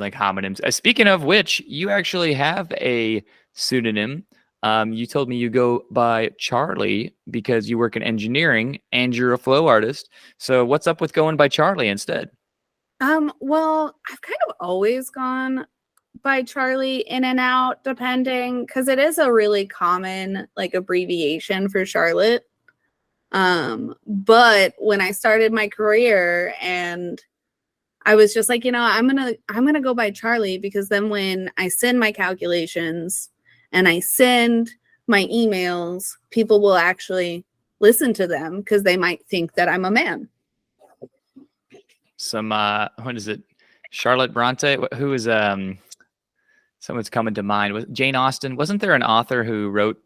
like homonyms. Speaking of which, you actually have a pseudonym. You told me you go by Charlie because you work in engineering and you're a flow artist. So what's up with going by Charlie instead? Well, I've kind of always gone by Charlie in and out, depending, because it is a really common like abbreviation for Charlotte. But when I started my career and I was just like, I'm gonna go by Charlie because then when I send my calculations and I send my emails, people will actually listen to them because they might think that I'm a man. Some what is it? Charlotte Bronte? Who is someone's coming to mind? Was Jane Austen? Wasn't there an author who wrote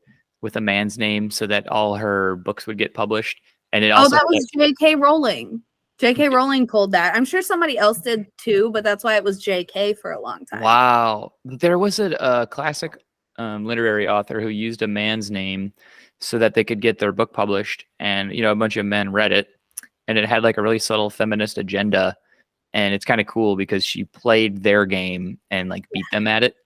with a man's name so that all her books would get published? And it also that was J.K. Rowling. J.K. Rowling pulled that. I'm sure somebody else did too, but that's why it was J.K. for a long time. Wow. There was a classic literary author who used a man's name so that they could get their book published. And, a bunch of men read it. And it had like a really subtle feminist agenda. And it's kind of cool because she played their game and like beat them at it.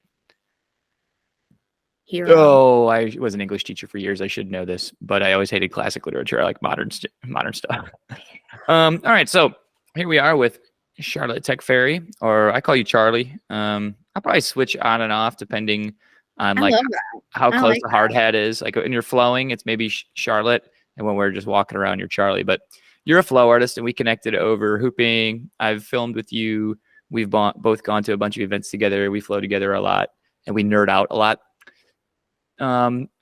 Hero. Oh, I was an English teacher for years. I should know this, but I always hated classic literature. I like modern stuff. All right, so here we are with Charlotte Tech Fairy, or I call you Charlie. I'll probably switch on and off depending on like how close the hard hat is. Like when you're flowing, it's maybe Charlotte, and when we're just walking around, you're Charlie. But you're a flow artist, and we connected over hooping. I've filmed with you. We've both gone to a bunch of events together. We flow together a lot, and we nerd out a lot.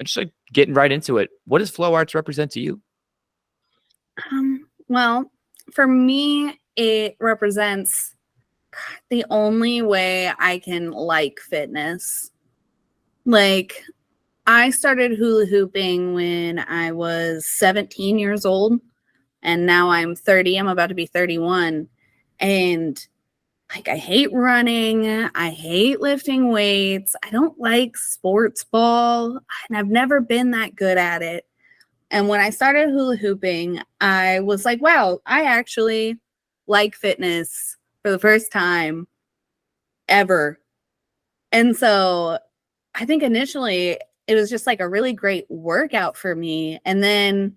Just like getting right into it. What does flow arts represent to you? Well, for me, it represents the only way I can like fitness. Like, I started hula hooping when I was 17 years old, and now I'm 30. I'm about to be 31. And like, I hate running. I hate lifting weights. I don't like sports ball, and I've never been that good at it. And when I started hula hooping, I was like, wow, I actually like fitness for the first time ever. And so I think initially it was just like a really great workout for me. And then,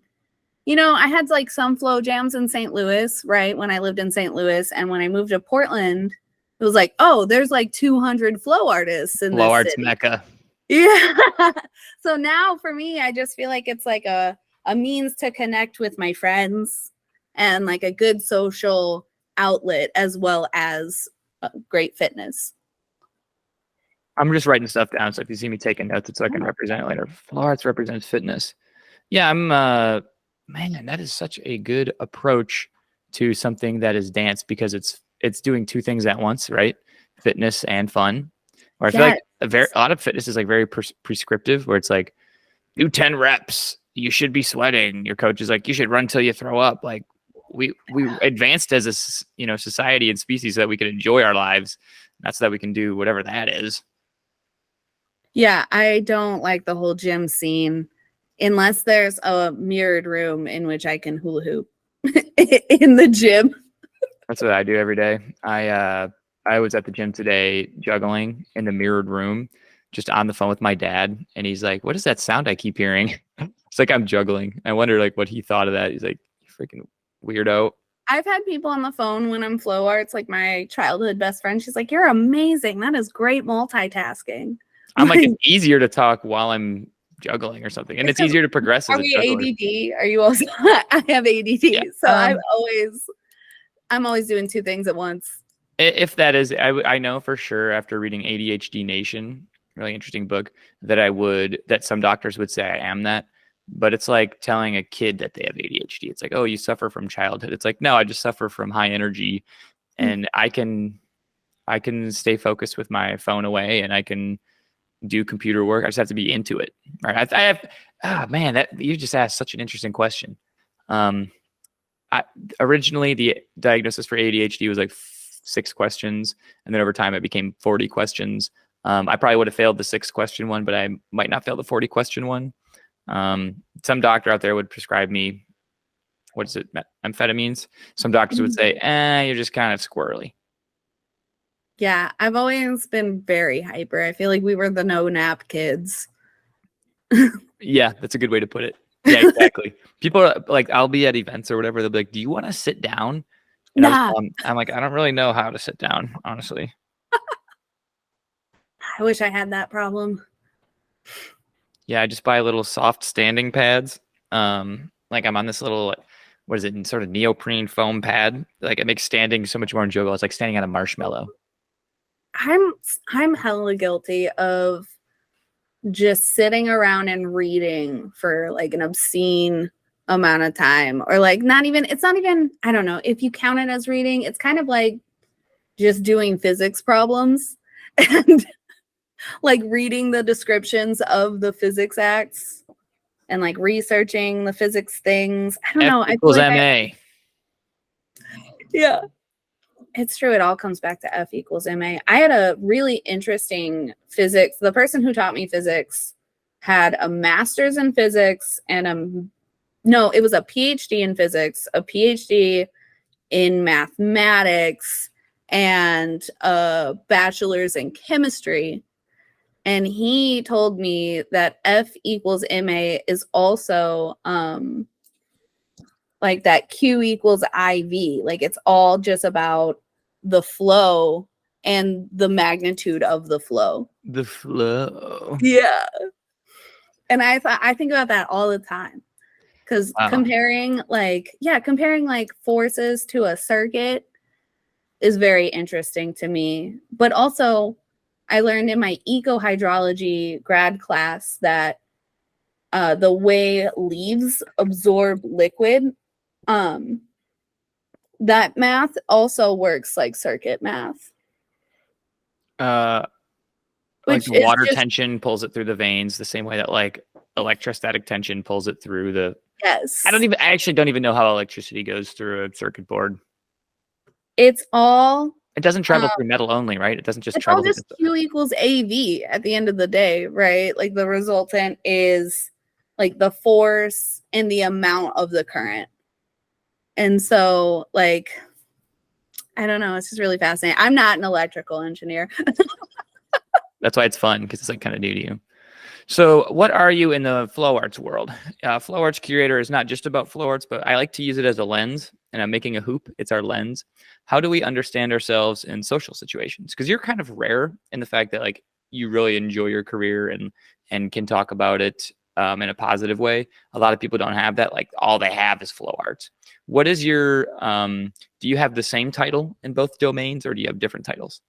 I had like some flow jams in St. Louis, right? When I lived in St. Louis. And when I moved to Portland, it was like, oh, there's like 200 flow artists in flow this arts city. Mecca. Yeah. So now for me, I just feel like it's like a means to connect with my friends and like a good social outlet as well as great fitness. I'm just writing stuff down. So if you see me taking notes, it's so I can represent it later. Flow arts represents fitness. Yeah, man, that is such a good approach to something that is dance because it's doing two things at once, right? Fitness and fun. Or I feel like a lot of fitness is like very prescriptive, where it's like, do 10 reps. You should be sweating. Your coach is like, you should run till you throw up. Like we advanced as a society and species so that we can enjoy our lives, not so that we can do whatever that is. Yeah, I don't like the whole gym scene unless there's a mirrored room in which I can hula hoop in the gym. That's what I do every day. I was at the gym today juggling in the mirrored room, just on the phone with my dad. And he's like, what is that sound I keep hearing? It's like I'm juggling. I wonder like what he thought of that. He's like, you freaking weirdo. I've had people on the phone when I'm flow arts, like my childhood best friend. She's like, you're amazing. That is great multitasking. I'm like, it's easier to talk while I'm juggling or something. And it's easier to progress as a juggler. Are we ADD? Are you also? I have ADD. Yeah. So I'm always doing two things at once. If that is, I know for sure after reading ADHD Nation, really interesting book, that some doctors would say I am that. But it's like telling a kid that they have ADHD. It's like, oh, you suffer from childhood. It's like, no, I just suffer from high energy, and I can stay focused with my phone away, and I can do computer work. I just have to be into it, right? That you just asked such an interesting question. Originally the diagnosis for ADHD was like 6 questions, and then over time it became 40 questions. I probably would have failed the 6-question one, but I might not fail the 40-question one. Some doctor out there would prescribe me, what is it, amphetamines. Some doctors would say, you're just kind of squirrely. Yeah, I've always been very hyper. I feel like we were the no nap kids. Yeah, that's a good way to put it. Yeah, exactly. People are like, I'll be at events or whatever. They'll be like, "Do you want to sit down?" And Nah, I'm like, I don't really know how to sit down, honestly. I wish I had that problem. Yeah, I just buy little soft standing pads. Like I'm on this little, what is it, sort of neoprene foam pad. Like it makes standing so much more enjoyable. It's like standing on a marshmallow. I'm hella guilty of just sitting around and reading for like an obscene amount of time, or like it's not even, I don't know if you count it as reading. It's kind of like just doing physics problems and like reading the descriptions of the physics acts and like researching the physics things. I don't F know. I feel equals like MA. yeah, it's true. It all comes back to F equals MA. I had a really interesting physics. The person who taught me physics had a master's in physics and no, it was a PhD in physics, a PhD in mathematics, and a bachelor's in chemistry. And he told me that F equals MA is also like that Q equals IV. Like it's all just about the flow and the magnitude of the flow. The flow. Yeah. And I think about that all the time. Because Wow. comparing like forces to a circuit is very interesting to me. But also, I learned in my eco-hydrology grad class that the way leaves absorb liquid, that math also works like circuit math. Like Which the is water just, tension pulls it through the veins the same way that like electrostatic tension pulls it through the. yes. I actually don't even know how electricity goes through a circuit board. It's all It doesn't travel through metal only, right? It doesn't just it's all travel. just Q equals AV at the end of the day, right? Like the resultant is like the force and the amount of the current. And so like I don't know, it's just really fascinating. I'm not an electrical engineer. That's why it's fun, because it's like kind of new to you. So what are you in the flow arts world? Flow arts curator is not just about flow arts, but I like to use it as a lens, and I'm making a hoop. It's our lens. How do we understand ourselves in social situations? Because you're kind of rare in the fact that like you really enjoy your career and can talk about it in a positive way. A lot of people don't have that. Like all they have is flow arts. What is your, do you have the same title in both domains, or do you have different titles?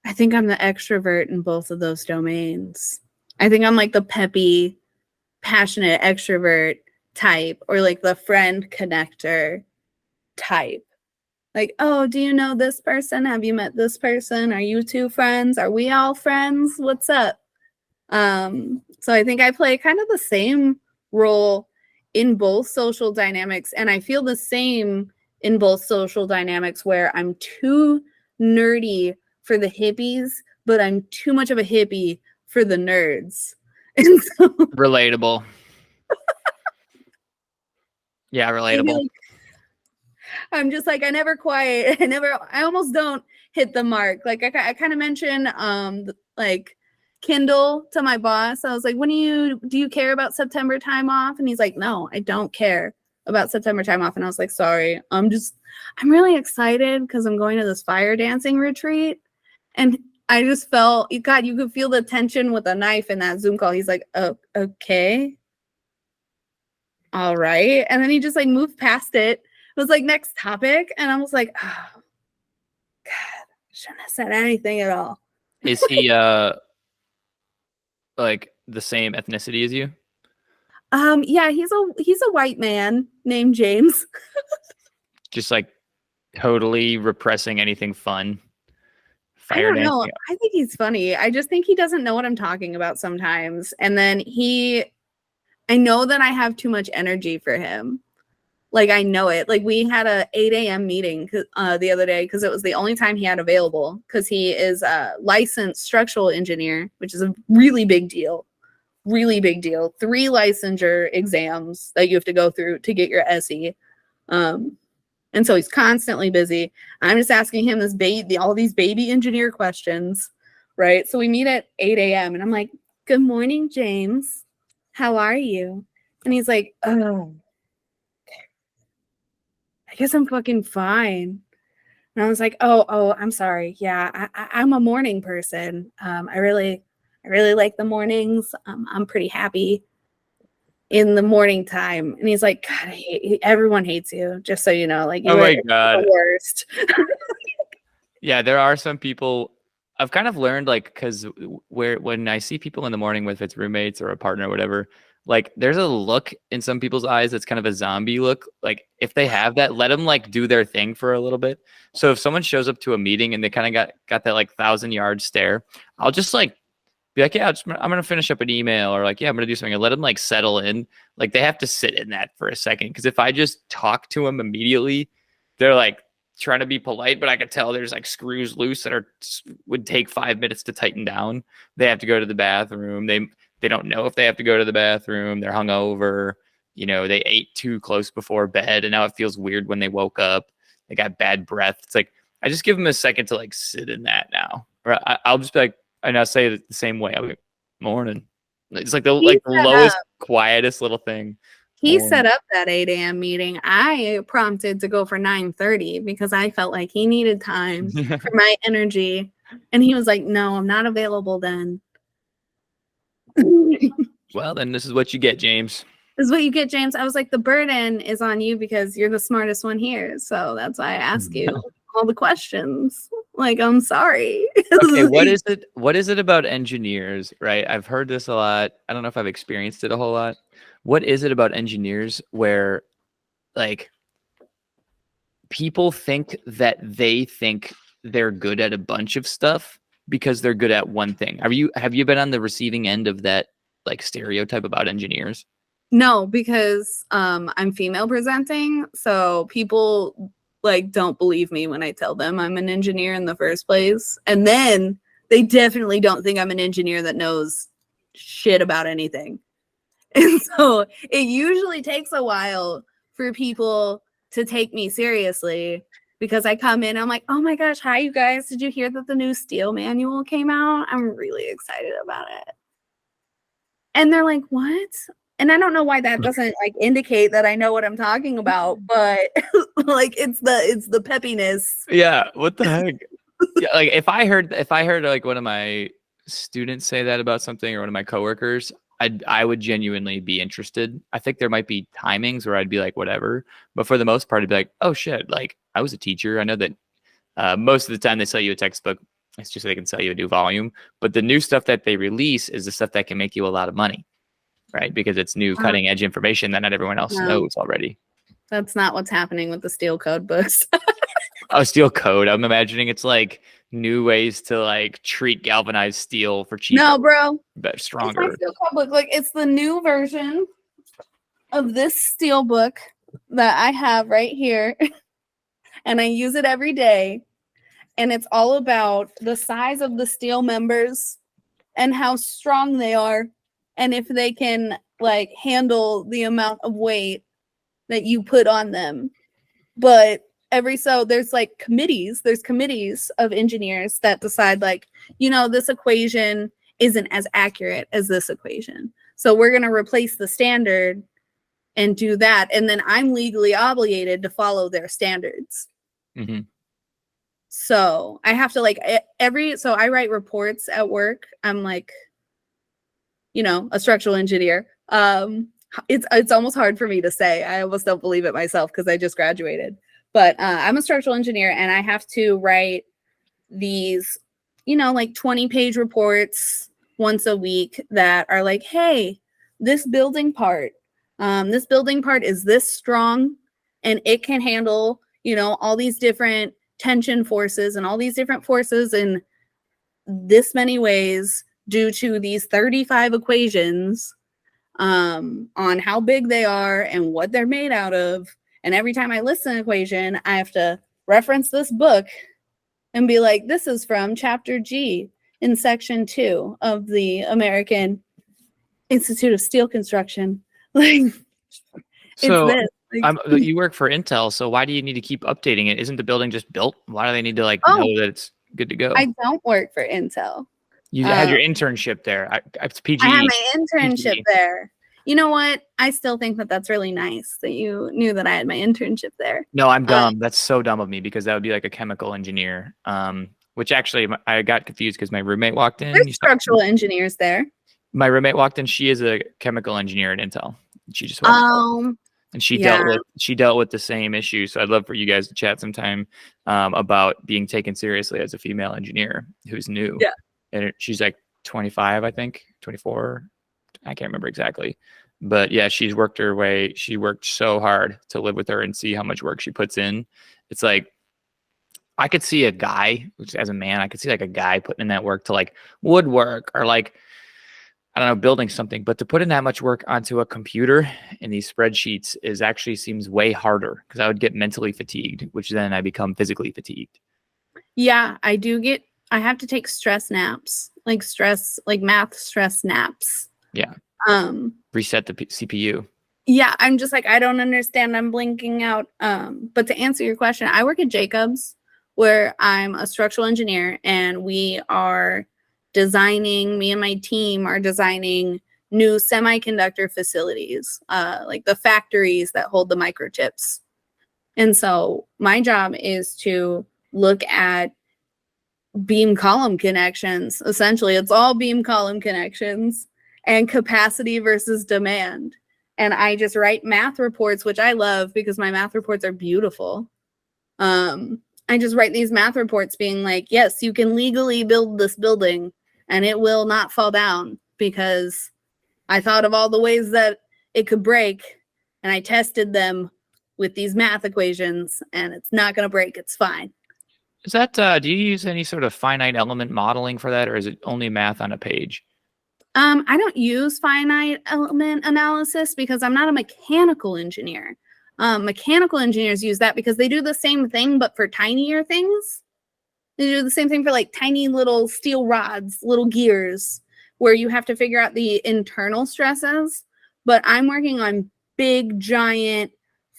I think I'm the extrovert in both of those domains. I think I'm like the peppy, passionate extrovert type, or like the friend connector type. Like, oh, do you know this person? Have you met this person? Are you two friends? Are we all friends? What's up? So I think I play kind of the same role in both social dynamics, and I feel the same in both social dynamics where I'm too nerdy for the hippies, but I'm too much of a hippie for the nerds. And so Relatable. Yeah, relatable. like, I'm just like, I never quite, I almost don't hit the mark. Like I kind of mentioned, like Kindle to my boss. I was like, do you care about September time off? And he's like, no, I don't care about September time off. And I was like, sorry, I'm really excited because I'm going to this fire dancing retreat. And I just felt, God, you could feel the tension with a knife in that Zoom call. He's like, oh, okay. All right. And then he just like moved past it. It was like, next topic. And I was like, oh, God, shouldn't have said anything at all. Is he like the same ethnicity as you? Yeah, he's a white man named James. Just like totally repressing anything fun. I don't know. I think he's funny. I just think he doesn't know what I'm talking about sometimes. And then I know that I have too much energy for him. Like I know it. Like we had a 8 a.m. meeting the other day because it was the only time he had available, because he is a licensed structural engineer, which is a really big deal. Really big deal. 3 licensure exams that you have to go through to get your SE. And so he's constantly busy. I'm just asking him all these baby engineer questions, right? So we meet at 8 a.m. and I'm like, good morning, James. How are you? And he's like, oh, I guess I'm fucking fine. And I was like, oh, I'm sorry. Yeah, I'm a morning person. I really like the mornings. I'm pretty happy in the morning time. And he's like, God, everyone hates you, just so you know. Like, you Oh are my God. the worst. Yeah, there are some people I've kind of learned, like, because when I see people in the morning, with it's roommates or a partner or whatever, like there's a look in some people's eyes that's kind of a zombie look. Like if they have that, let them like do their thing for a little bit. So if someone shows up to a meeting and they kind of got that like 1,000-yard stare, I'll just like be like, yeah, I'm gonna finish up an email, or like, yeah, I'm gonna do something, and let them like settle in. Like they have to sit in that for a second, because if I just talk to them immediately, they're like trying to be polite, but I could tell there's like screws loose that would take 5 minutes to tighten down. They have to go to the bathroom. They don't know if they have to go to the bathroom. They're hungover. You know, they ate too close before bed, and now it feels weird when they woke up. They got bad breath. It's like I just give them a second to like sit in that now, or I'll just be like, and I'll say it the same way. I'll be like, morning. It's like the lowest, quietest little thing. He set up that 8 a.m. meeting. I prompted to go for 9:30 because I felt like he needed time for my energy. And he was like, no, I'm not available then. Well, then this is what you get, James. This is what you get, James. I was like, the burden is on you because you're the smartest one here. So that's why I ask you all the questions. Like, I'm sorry. Okay, what is it about engineers, right? I've heard this a lot. I don't know if I've experienced it a whole lot. What is it about engineers where like people think that they think they're good at a bunch of stuff because they're good at one thing? Have you been on the receiving end of that like stereotype about engineers? No, because I'm female presenting, so people like don't believe me when I tell them I'm an engineer in the first place. And then they definitely don't think I'm an engineer that knows shit about anything. And so it usually takes a while for people to take me seriously, because I come in, I'm like, oh my gosh, hi you guys, did you hear that the new steel manual came out? I'm really excited about it. And they're like, what? And I don't know why that doesn't like indicate that I know what I'm talking about, but like it's the peppiness. Yeah, what the heck? Yeah, like if I heard like one of my students say that about something, or one of my coworkers, I would genuinely be interested. I think there might be timings where I'd be like, whatever, but for the most part, I'd be like, oh shit, like I was a teacher. I know that most of the time they sell you a textbook. It's just so they can sell you a new volume, but the new stuff that they release is the stuff that can make you a lot of money. Right, because it's new cutting edge information that not everyone else knows already. That's not what's happening with the steel code books. Oh, steel code. I'm imagining it's like new ways to like treat galvanized steel for cheaper. No, bro. But stronger. It's my steel code book. Like it's the new version of this steel book that I have right here. And I use it every day. And it's all about the size of the steel members and how strong they are. And if they can like handle the amount of weight that you put on them. But there's like there's committees of engineers that decide like, you know, this equation isn't as accurate as this equation. So we're going to replace the standard and do that. And then I'm legally obligated to follow their standards. Mm-hmm. So I have to like so I write reports at work. I'm like, you know, a structural engineer. It's almost hard for me to say. I almost don't believe it myself because I just graduated. But I'm a structural engineer, and I have to write these, you know, like 20-page reports once a week that are like, hey, this building part is this strong, and it can handle, you know, all these different tension forces and all these different forces in this many ways, due to these 35 equations on how big they are and what they're made out of. And every time I list an equation, I have to reference this book and be like, this is from chapter G in section 2 of the American Institute of Steel Construction. Like, So it's this. You work for Intel, so why do you need to keep updating it? Isn't the building just built? Why do they need to like know that it's good to go? I don't work for Intel. You had your internship there. It's PG. I had my internship PG. there. You know what? I still think that that's really nice that you knew that I had my internship there. No, I'm dumb. That's so dumb of me because that would be like a chemical engineer. Which actually I got confused because my roommate walked in. There's structural engineers there. My roommate walked in. She is a chemical engineer at Intel. She just walked and she dealt with the same issue. So I'd love for you guys to chat sometime about being taken seriously as a female engineer who's new. Yeah, and she's like 25, I think 24. I can't remember exactly, but yeah, she's worked her way. She worked so hard to live with her and see how much work she puts in. It's like, I could see a guy, which as a man, I could see like a guy putting in that work to like woodwork or like, I don't know, building something, but to put in that much work onto a computer in these spreadsheets is actually seems way harder because I would get mentally fatigued, which then I become physically fatigued. Yeah, I have to take stress naps, like math stress naps. Yeah. Reset the CPU. Yeah, I'm just like, I don't understand. I'm blinking out. But to answer your question, I work at Jacobs where I'm a structural engineer and me and my team are designing new semiconductor facilities, like the factories that hold the microchips. And so my job is to look at beam column connections. Essentially, it's all beam column connections and capacity versus demand. And I just write math reports, which I love because my math reports are beautiful. I just write these math reports being like, yes, you can legally build this building and it will not fall down because I thought of all the ways that it could break and I tested them with these math equations and it's not going to break. It's fine. Is that, do you use any sort of finite element modeling for that, or is it only math on a page? I don't use finite element analysis because I'm not a mechanical engineer. Mechanical engineers use that because they do the same thing, but for tinier things. They do the same thing for like tiny little steel rods, little gears, where you have to figure out the internal stresses. But I'm working on big, giant,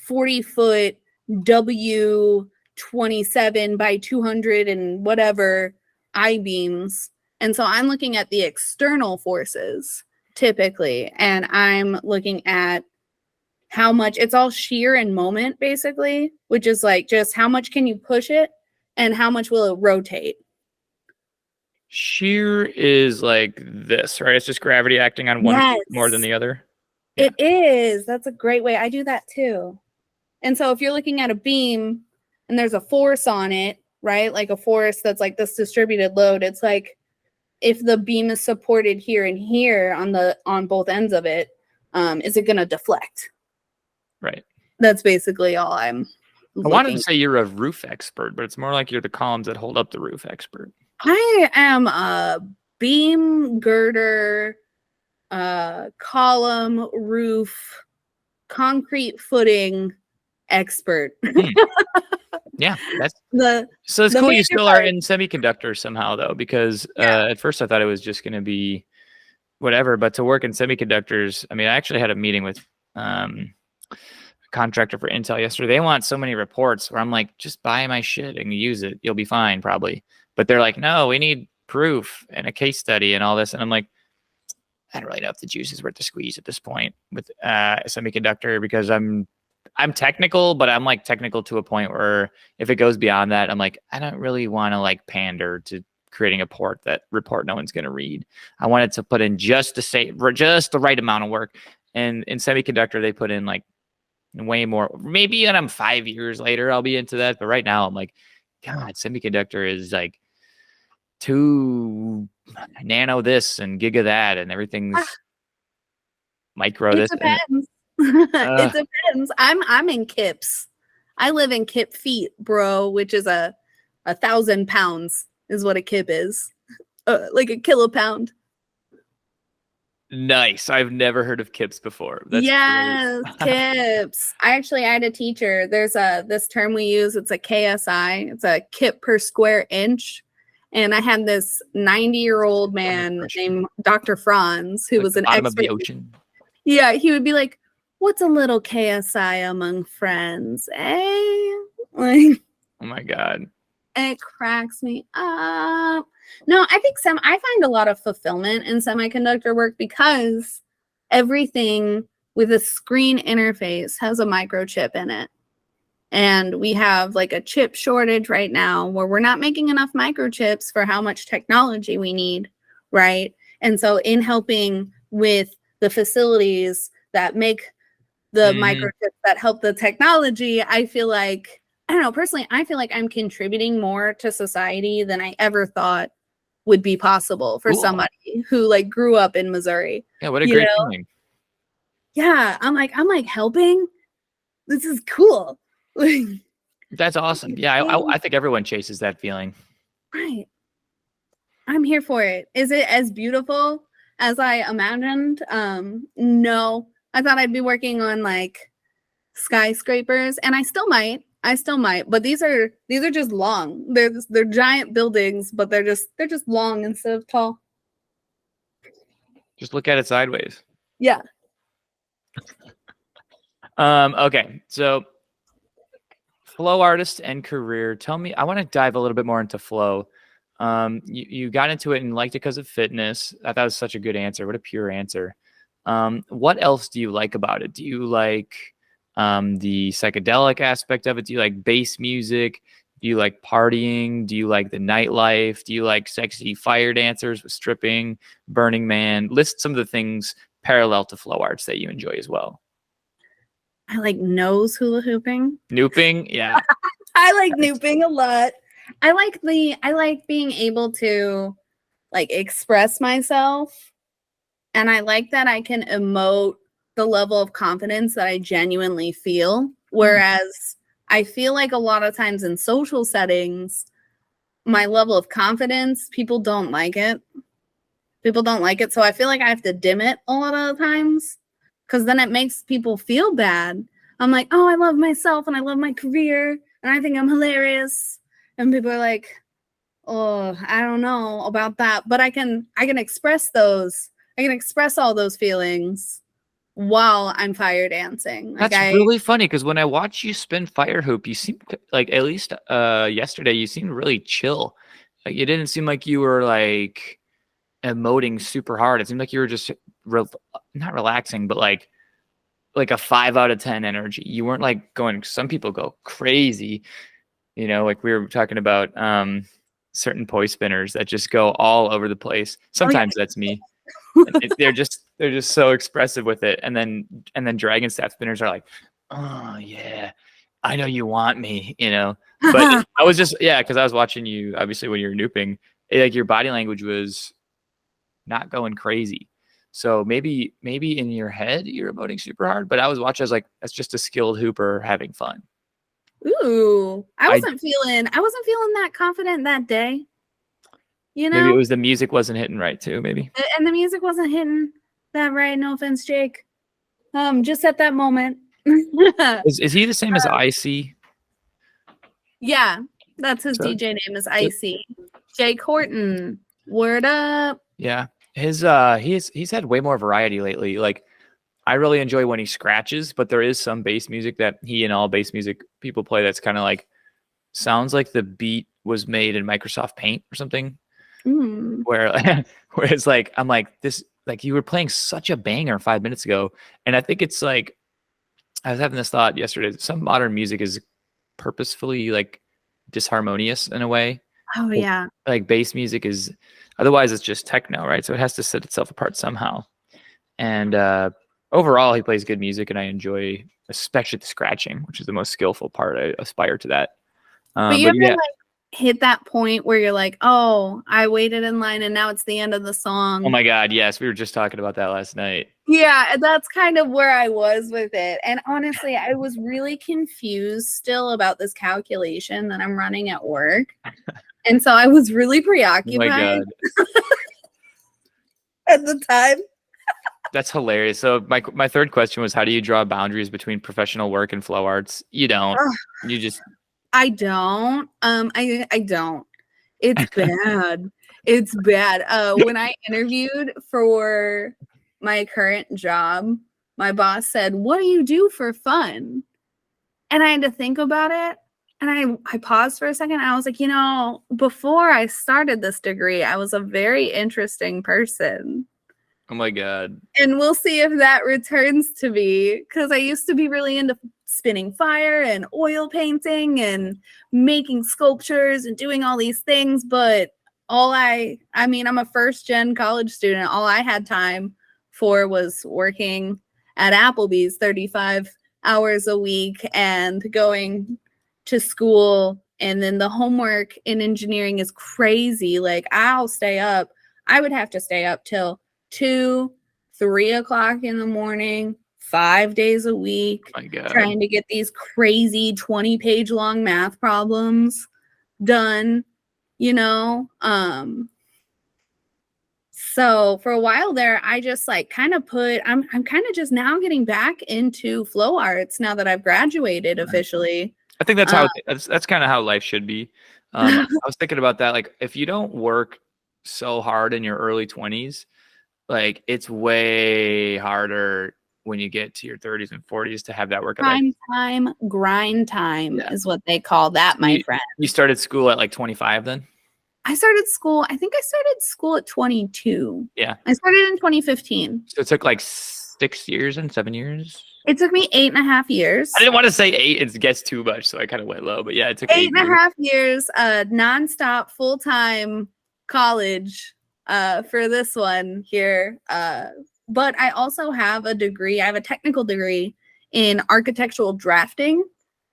40-foot W27 by 200 and whatever I-beams. And so I'm looking at the external forces typically, and I'm looking at how much it's all shear and moment basically, which is like just how much can you push it and how much will it rotate. Shear is like this, right? It's just gravity acting on one more than the other. Yeah. It is. That's a great way. I do that too. And so if you're looking at a beam and there's a force on it, right? Like a force that's like this distributed load, it's like if the beam is supported here and here on both ends of it, is it going to deflect? Right. That's basically all I'm looking. I wanted to say you're a roof expert, but it's more like you're the columns that hold up the roof expert. I am a beam, girder, column, roof, concrete footing expert. Yeah, so it's cool you still are in semiconductors somehow though, because at first I thought it was just going to be whatever, but to work in semiconductors, I mean, I actually had a meeting with a contractor for Intel yesterday. They want so many reports where I'm like, just buy my shit and use it, you'll be fine probably. But they're like, no, we need proof and a case study and all this, and I'm like, I don't really know if the juice is worth the squeeze at this point with a semiconductor, because I'm technical, but I'm like technical to a point where if it goes beyond that, I'm like, I don't really want to like pander to creating a report no one's going to read. I wanted to put in just the right amount of work. And in semiconductor, they put in like way more. Maybe when I'm 5 years later, I'll be into that. But right now I'm like, God, semiconductor is like 2 nano this and giga that, and everything's micro this. It depends. It depends. I'm in kips. I live in kip feet, bro, which is 1,000 pounds is what a kip is. Like a kilopound. Nice. I've never heard of kips before. That's yes, kips. I had a teacher. There's this term we use. It's a KSI. It's a kip per square inch. And I had this 90-year-old man named Dr. Franz, who was an expert. Of the ocean. Yeah, he would be like, what's a little KSI among friends, eh? Like, Oh my God. it cracks me up. No, I think I find a lot of fulfillment in semiconductor work because everything with a screen interface has a microchip in it. And we have like a chip shortage right now where we're not making enough microchips for how much technology we need, right? And so in helping with the facilities that make the microchips that help the technology, I feel like, I don't know, personally, I feel like I'm contributing more to society than I ever thought would be possible for Cool. somebody who like grew up in Missouri. Yeah, what a great feeling. Yeah, I'm like helping. This is cool. That's awesome. Yeah, I think everyone chases that feeling. Right. I'm here for it. Is it as beautiful as I imagined? No. I thought I'd be working on like skyscrapers, and I still might. But these are just long. They're giant buildings, but they're just long instead of tall. Just look at it sideways. Yeah. Okay, so flow artist and career. Tell me, I want to dive a little bit more into flow. You got into it and liked it because of fitness. I thought it was such a good answer. What a pure answer. What else do you like about it? Do you like the psychedelic aspect of it? Do you like bass music? Do you like partying? Do you like the nightlife? Do you like sexy fire dancers with stripping, Burning Man? List some of the things parallel to flow arts that you enjoy as well. I like nose hula hooping. Nooping, yeah. I like nooping a lot. I like being able to like express myself, and I like that I can emote the level of confidence that I genuinely feel. Whereas I feel like a lot of times in social settings, my level of confidence, people don't like it. So I feel like I have to dim it a lot of the times because then it makes people feel bad. I'm like, oh, I love myself and I love my career and I think I'm hilarious. And people are like, oh, I don't know about that. But I can express those. I can express all those feelings while I'm fire dancing. That's really funny because when I watch you spin fire hoop, you seem like, at least yesterday, you seemed really chill. Like it didn't seem like you were like emoting super hard. It seemed like you were just not relaxing, but like a 5 out of 10 energy. You weren't like going. Some people go crazy, like we were talking about certain poi spinners that just go all over the place. Sometimes that's me. They're just so expressive with it, and then dragon staff spinners are like, oh yeah, I know you want me, But I was just because I was watching you obviously when you were nooping, like your body language was not going crazy. So maybe in your head you're emoting super hard, but I was watching. I was like, that's just a skilled hooper having fun. Ooh, I wasn't feeling that confident that day. Maybe it was the music wasn't hitting right too. Maybe. And the music wasn't hitting that right. No offense, Jake. Just at that moment. Is he the same as IC? Yeah, that's his DJ name is IC. Jake Horton. Word up. Yeah. He's had way more variety lately. Like I really enjoy when he scratches, but there is some bass music that he and all bass music people play that's kind of like sounds like the beat was made in Microsoft Paint or something. Where it's like I'm like this, like you were playing such a banger 5 minutes ago, and I think it's like I was having this thought yesterday. Some modern music is purposefully like disharmonious in a way. Oh yeah, like bass music is, otherwise it's just techno, right? So it has to set itself apart somehow. And overall, he plays good music, and I enjoy especially the scratching, which is the most skillful part. I aspire to that. But you ever like hit that point where you're like, oh, I waited in line and now it's the end of the song? Oh my God, yes. We were just talking about that last night. Yeah, that's kind of where I was with it. And honestly, I was really confused still about this calculation that I'm running at work. And so I was really preoccupied. Oh my God. At the time. That's hilarious. So my third question was, how do you draw boundaries between professional work and flow arts? You don't. You just... I don't. I don't. It's bad. It's bad. When I interviewed for my current job, my boss said, "What do you do for fun?" And I had to think about it. And I paused for a second. I was like, before I started this degree, I was a very interesting person. Oh my God. And we'll see if that returns to me, because I used to be really into spinning fire and oil painting and making sculptures and doing all these things. But I'm a first gen college student. All I had time for was working at Applebee's 35 hours a week and going to school. And then the homework in engineering is crazy. Like I would have to stay up till 2, 3 o'clock in the morning, 5 days a week, Oh my God. trying to get these crazy 20-page long math problems done, So for a while there, I just like kind of I'm kind of just now getting back into flow arts now that I've graduated officially. I think that's that's kind of how life should be. I was thinking about that. Like if you don't work so hard in your early 20s, like it's way harder when you get to your 30s and 40s to have that work. Grind time is what they call that, my friend. You started school at like 25 then? I think I started school at 22. Yeah. I started in 2015. So it took like 6 years and 7 years? It took me 8.5 years. I didn't want to say 8. It gets too much, so I kind of went low. But yeah, it took 8.5 years, nonstop, full-time college for this one here. But I also have a degree. I have a technical degree in architectural drafting,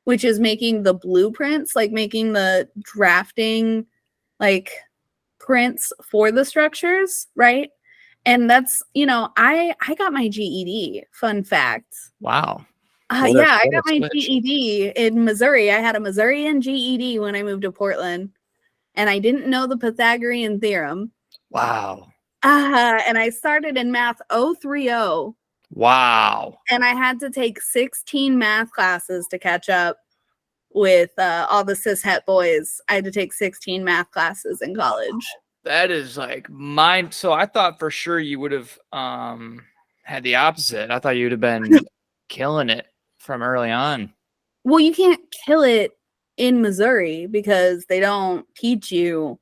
which is making the blueprints, like making the drafting like prints for the structures, right? And that's, I got my GED, fun fact. Wow. I got my GED in Missouri. I had a Missourian GED when I moved to Portland, and I didn't know the Pythagorean theorem. Wow. And I started in math 030. Wow. And I had to take 16 math classes to catch up with all the cishet boys. I had to take 16 math classes in college. That is like mine. So I thought for sure you would have had the opposite. I thought you would have been killing it from early on. Well, you can't kill it in Missouri because they don't teach you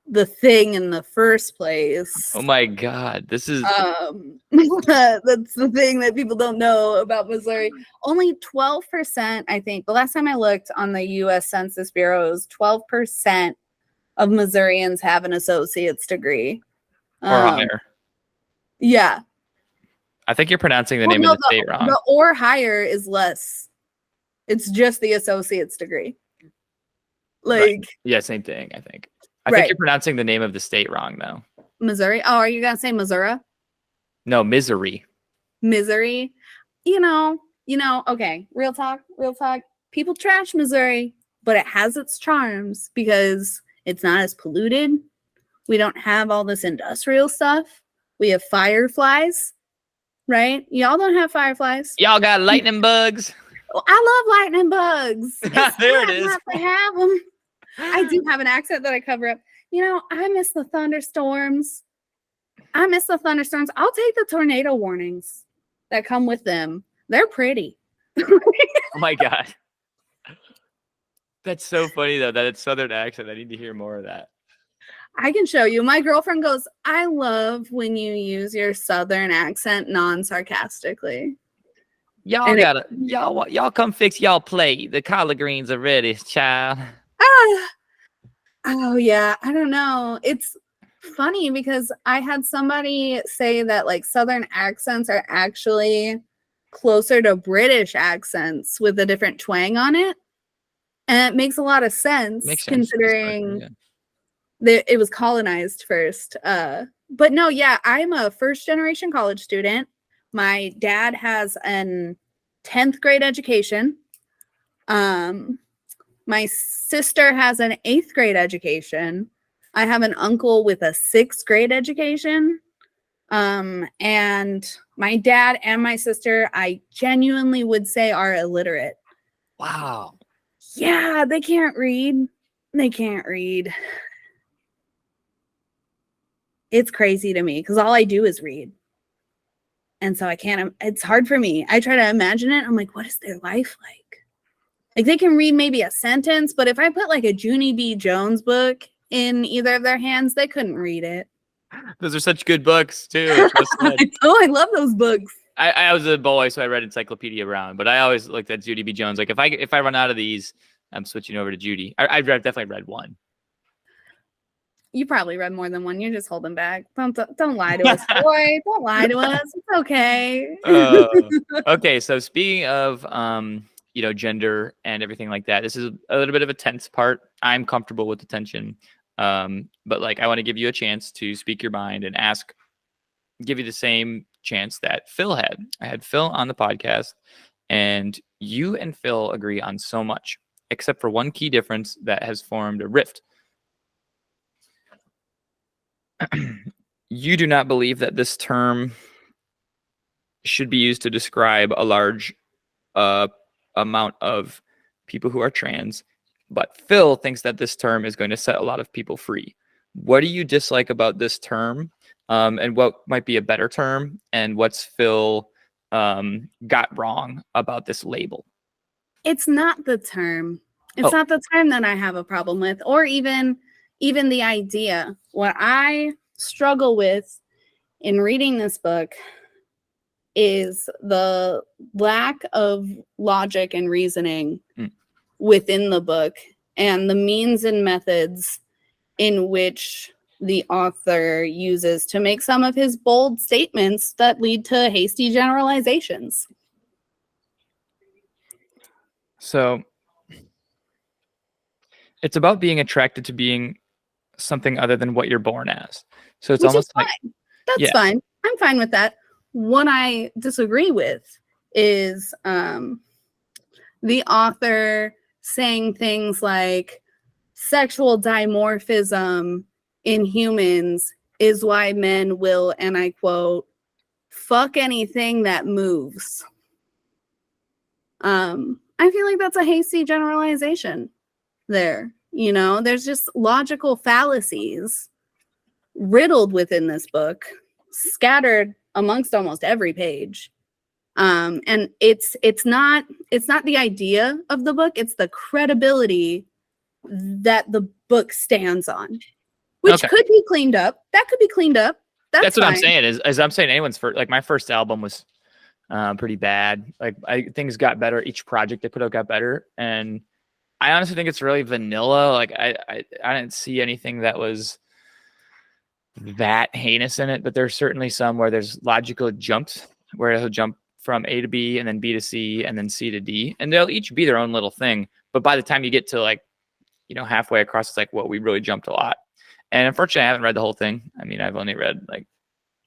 the thing in the first place. Oh my God. This is that's the thing that people don't know about Missouri. Only 12%, I think. The last time I looked on the US Census Bureau's 12% of Missourians have an associate's degree. Or higher. Yeah. I think you're pronouncing the name of the state wrong. The or higher is less. It's just the associate's degree. Like, right. Yeah, same thing, I think. I think you're pronouncing the name of the state wrong, though. Missouri? Oh, are you going to say Missouri? No, Misery. Missouri? Okay, real talk. People trash Missouri, but it has its charms because it's not as polluted. We don't have all this industrial stuff. We have fireflies, right? Y'all don't have fireflies. Y'all got lightning bugs. Well, I love lightning bugs. There it is. I have them. I do have an accent that I cover up. I miss the thunderstorms. I'll take the tornado warnings that come with them. They're pretty. Oh my God. That's so funny, though, that it's Southern accent. I need to hear more of that. I can show you. My girlfriend goes, I love when you use your Southern accent non-sarcastically. Y'all come fix y'all plate. The collard greens are ready, child. Oh yeah, I don't know. It's funny because I had somebody say that like Southern accents are actually closer to British accents with a different twang on it. And it makes a lot of sense considering that it was colonized first. But no, yeah, I'm a first generation college student. My dad has an 10th grade education. My sister has an 8th grade education. I have an uncle with a 6th grade education. And my dad and my sister, I genuinely would say, are illiterate. Wow. Yeah, they can't read. It's crazy to me because all I do is read. And so it's hard for me. I try to imagine it. I'm like, what is their life like? Like they can read maybe a sentence, but if I put like a Junie B. Jones book in either of their hands, they couldn't read it. Those are such good books too. I love those books. I was a boy, so I read Encyclopedia Brown, but I always looked at Judy B. Jones. Like if I run out of these, I'm switching over to Judy. I've definitely read one. You probably read more than one. You're just holding back. Don't lie to us, boy. Don't lie to us. It's okay. Okay, so speaking of gender and everything like that, this is a little bit of a tense part. I'm comfortable with the tension, but like I want to give you a chance to speak your mind and give you the same chance that Phil had. I had Phil on the podcast, and you and Phil agree on so much, except for one key difference that has formed a rift. You do not believe that this term should be used to describe a large amount of people who are trans, but Phil thinks that this term is going to set a lot of people free. What do you dislike about this term, and what might be a better term, and what's Phil got wrong about this label? It's not the term. It's not the term that I have a problem with, or even the idea. What I struggle with in reading this book is the lack of logic and reasoning within the book and the means and methods in which the author uses to make some of his bold statements that lead to hasty generalizations. So it's about being attracted to being something other than what you're born as. So it's almost like that's fine. I'm fine with that. What I disagree with is the author saying things like sexual dimorphism in humans is why men will, and I quote, fuck anything that moves. I feel like that's a hasty generalization there. There's just logical fallacies riddled within this book, scattered amongst almost every page. And it's not the idea of the book, it's the credibility that the book stands on, which could be cleaned up. That could be cleaned up. That's what I'm saying is I'm saying anyone's first, like my first album was pretty bad. Like things got better. Each project I put out got better. And I honestly think it's really vanilla. Like I didn't see anything that was that heinous in it, but there's certainly some where there's logical jumps where he'll jump from A to B and then B to C and then C to D, and they'll each be their own little thing. But by the time you get to like, halfway across, it's like, well, we really jumped a lot. And unfortunately, I haven't read the whole thing. I mean, I've only read like,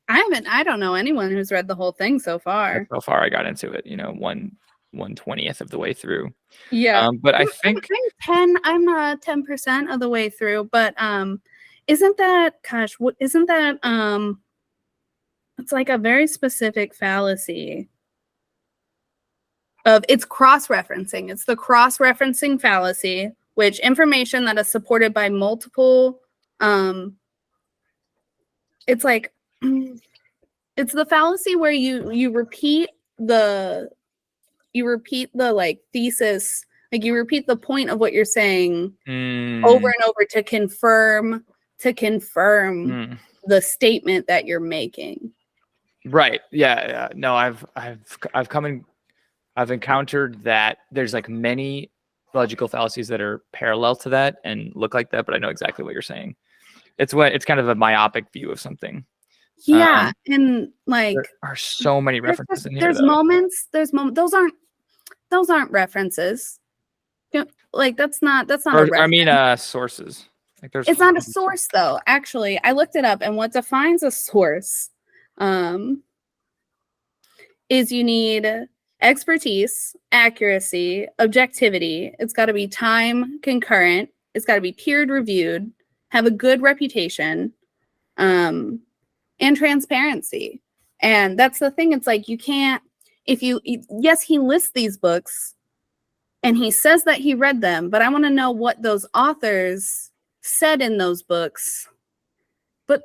I don't know anyone who's read the whole thing so far. So far, I got into it, 1/20th of the way through. Yeah. But I think I'm 10% of the way through, but isn't that it's like a very specific fallacy of it's cross-referencing. It's the cross-referencing fallacy, which information that is supported by multiple it's like it's the fallacy where you repeat the like thesis, like you repeat the point of what you're saying over and over to confirm the statement that you're making. Right. Yeah. No, I've encountered that there's like many logical fallacies that are parallel to that and look like that, but I know exactly what you're saying. It's kind of a myopic view of something. Yeah. And like there are so many references in here. There's moments, those aren't references. Like that's not a reference. Sources. Like it's not a source though. Actually, I looked it up, and what defines a source is you need expertise, accuracy, objectivity. It's got to be time concurrent. It's got to be peer reviewed, have a good reputation, and transparency. And that's the thing. It's like you can't, yes, he lists these books and he says that he read them, but I want to know what those authors said in those books. But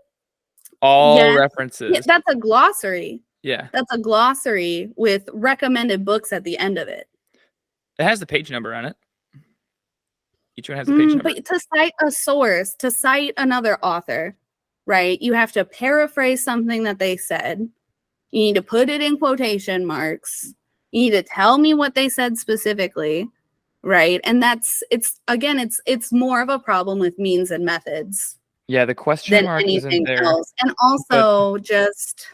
all references. That's a glossary. Yeah. That's a glossary with recommended books at the end of it. It has the page number on it. Each one has a page number. But to cite a source, to cite another author, right? You have to paraphrase something that they said. You need to put it in quotation marks. You need to tell me what they said specifically, right? And it's more of a problem with means and methods. Yeah, the question Than mark isn't anything there. else. And also just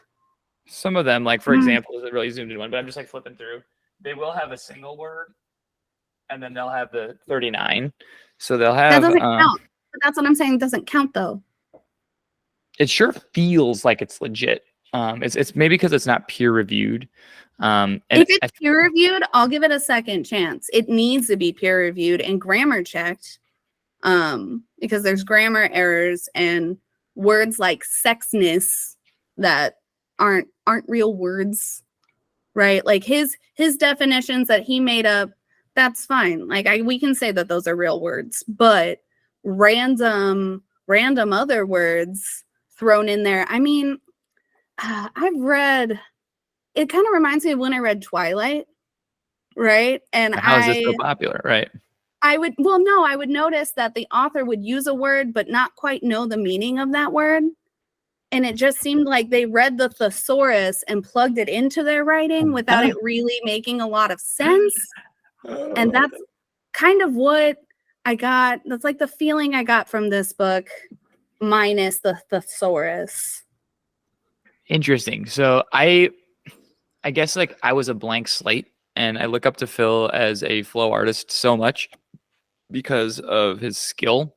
some of them, like for example, is a really zoomed in one, but I'm just like flipping through. They will have a single word, and then they'll have the 39. So they'll have that doesn't count. But that's what I'm saying. It doesn't count though. It sure feels like it's legit. It's maybe because it's not peer reviewed. And if it's peer reviewed, I'll give it a second chance. It needs to be peer reviewed and grammar checked, because there's grammar errors and words like sexness that aren't real words, right? Like his definitions that he made up, that's fine. Like we can say that those are real words, but random other words thrown in there. I mean, I've read, it kind of reminds me of when I read Twilight, right? And how is this so popular, right? I would notice that the author would use a word but not quite know the meaning of that word. And it just seemed like they read the thesaurus and plugged it into their writing without it really making a lot of sense. And that's kind of what I got. That's like the feeling I got from this book, minus the thesaurus. Interesting. So I guess like I was a blank slate, and I look up to Phil as a flow artist so much because of his skill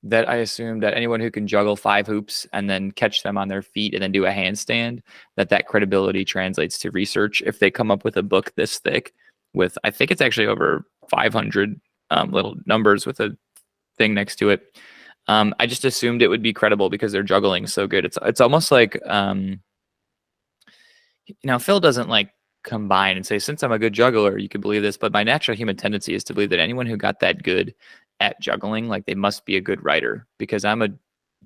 that I assume that anyone who can juggle 5 hoops and then catch them on their feet and then do a handstand, that credibility translates to research. If they come up with a book this thick with, I think it's actually over 500 little numbers with a thing next to it, I just assumed it would be credible because they're juggling so good. It's almost like, Phil doesn't like combine and say, since I'm a good juggler, you could believe this, but my natural human tendency is to believe that anyone who got that good at juggling, like they must be a good writer, because I'm a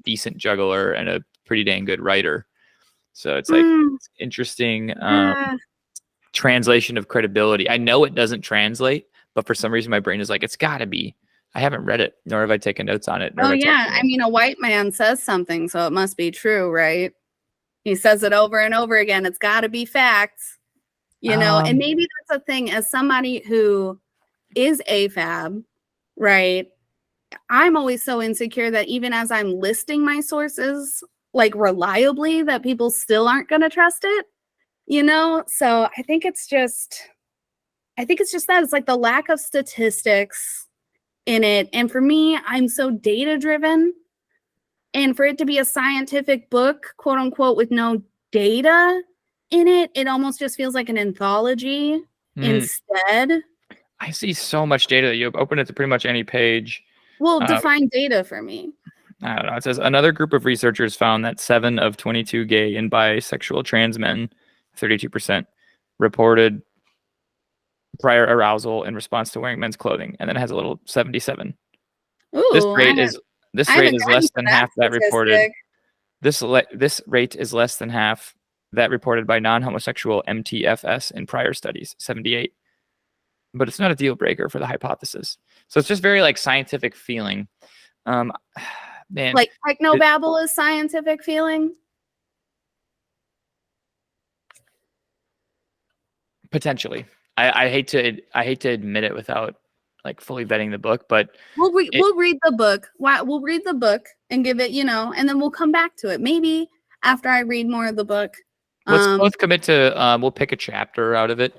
decent juggler and a pretty dang good writer. So it's like it's interesting translation of credibility. I know it doesn't translate, but for some reason my brain is like, it's gotta be. I haven't read it, nor have I taken notes on it. Oh yeah, I mean, a white man says something, so it must be true, right? He says it over and over again. It's got to be facts, and maybe that's a thing as somebody who is AFAB, right? I'm always so insecure that even as I'm listing my sources, like reliably, that people still aren't going to trust it, So I think it's just that it's like the lack of statistics in it. And for me, I'm so data driven. And for it to be a scientific book, quote unquote, with no data in it, it almost just feels like an anthology instead. I see so much data. You open it to pretty much any page. Well, define data for me. I don't know. It says another group of researchers found that 7 of 22 gay and bisexual trans men, 32%, reported prior arousal in response to wearing men's clothing. And then it has a little 77. Ooh, this rate is less than half that reported. This rate is less than half that reported by non-homosexual MTFS in prior studies, 78. But it's not a deal breaker for the hypothesis. So it's just very like scientific feeling. Man, like technobabble is scientific feeling. Potentially, I hate to admit it without like fully vetting the book, but we'll read the book. We'll read the book and give it, and then we'll come back to it. Maybe after I read more of the book. Let's both commit to, we'll pick a chapter out of it.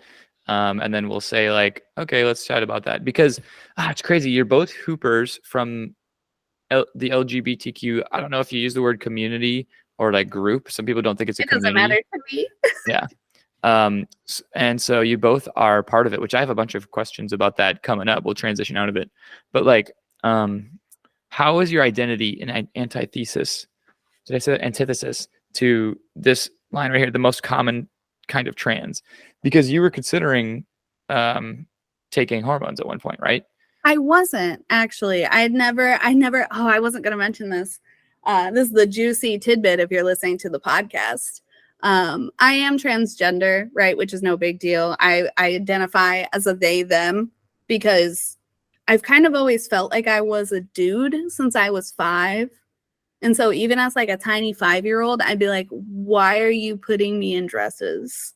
And then we'll say like, okay, let's chat about that, because it's crazy. You're both hoopers from the LGBTQ. I don't know if you use the word community or like group. Some people don't think it's a community. It doesn't matter to me. Yeah. And so you both are part of it, which I have a bunch of questions about that coming up. We'll transition out of it, but like, how is your identity in antithesis? Did I say that? Antithesis to this line right here, the most common kind of trans, because you were considering, taking hormones at one point, right? I wasn't actually. I wasn't going to mention this. This is the juicy tidbit if you're listening to the podcast. I am transgender, right? Which is no big deal. I identify as a they, them, because I've kind of always felt like I was a dude since I was 5. And so even as like a tiny 5-year-old, I'd be like, why are you putting me in dresses?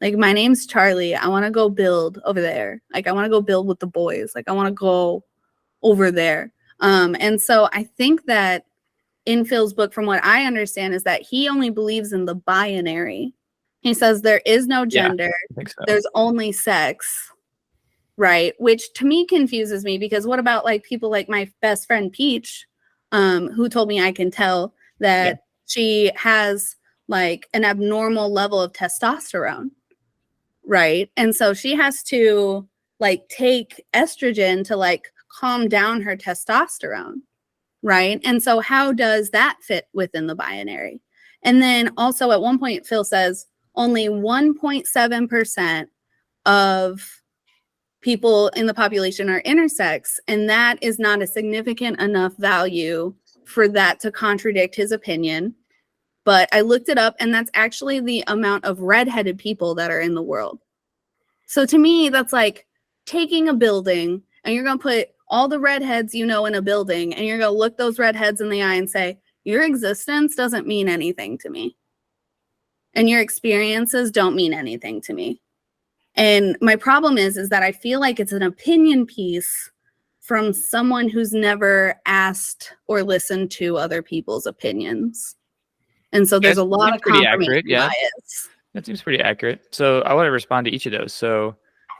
Like, my name's Charlie. I want to go build over there. Like, I want to go build with the boys. Like, I want to go over there. And so I think that in Phil's book, from what I understand, is that he only believes in the binary. He says there is no gender. I think so. There's only sex, right? Which to me confuses me, because what about like people like my best friend Peach, who told me I can tell that she has like an abnormal level of testosterone, right? And so she has to like take estrogen to like calm down her testosterone, right? And so how does that fit within the binary? And then also at one point, Phil says only 1.7% of people in the population are intersex, and that is not a significant enough value for that to contradict his opinion. But I looked it up, and that's actually the amount of redheaded people that are in the world. So to me, that's like taking a building and you're going to put all the redheads you know in a building, and you're going to look those redheads in the eye and say, your existence doesn't mean anything to me. And your experiences don't mean anything to me. And my problem is that I feel like it's an opinion piece from someone who's never asked or listened to other people's opinions. And so there's a lot of confirmation bias. That seems pretty accurate. So I want to respond to each of those. So,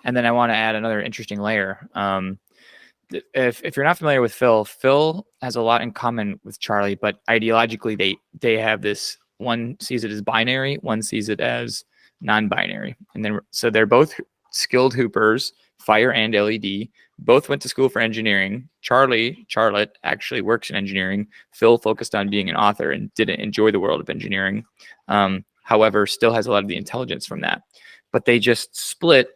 and then I want to add another interesting layer. If you're not familiar with Phil, Phil has a lot in common with Charlie, but ideologically they have this, one sees it as binary, one sees it as non-binary. And then, so they're both skilled hoopers, fire and LED, both went to school for engineering. Charlotte actually works in engineering. Phil focused on being an author and didn't enjoy the world of engineering. However, still has a lot of the intelligence from that, but they just split.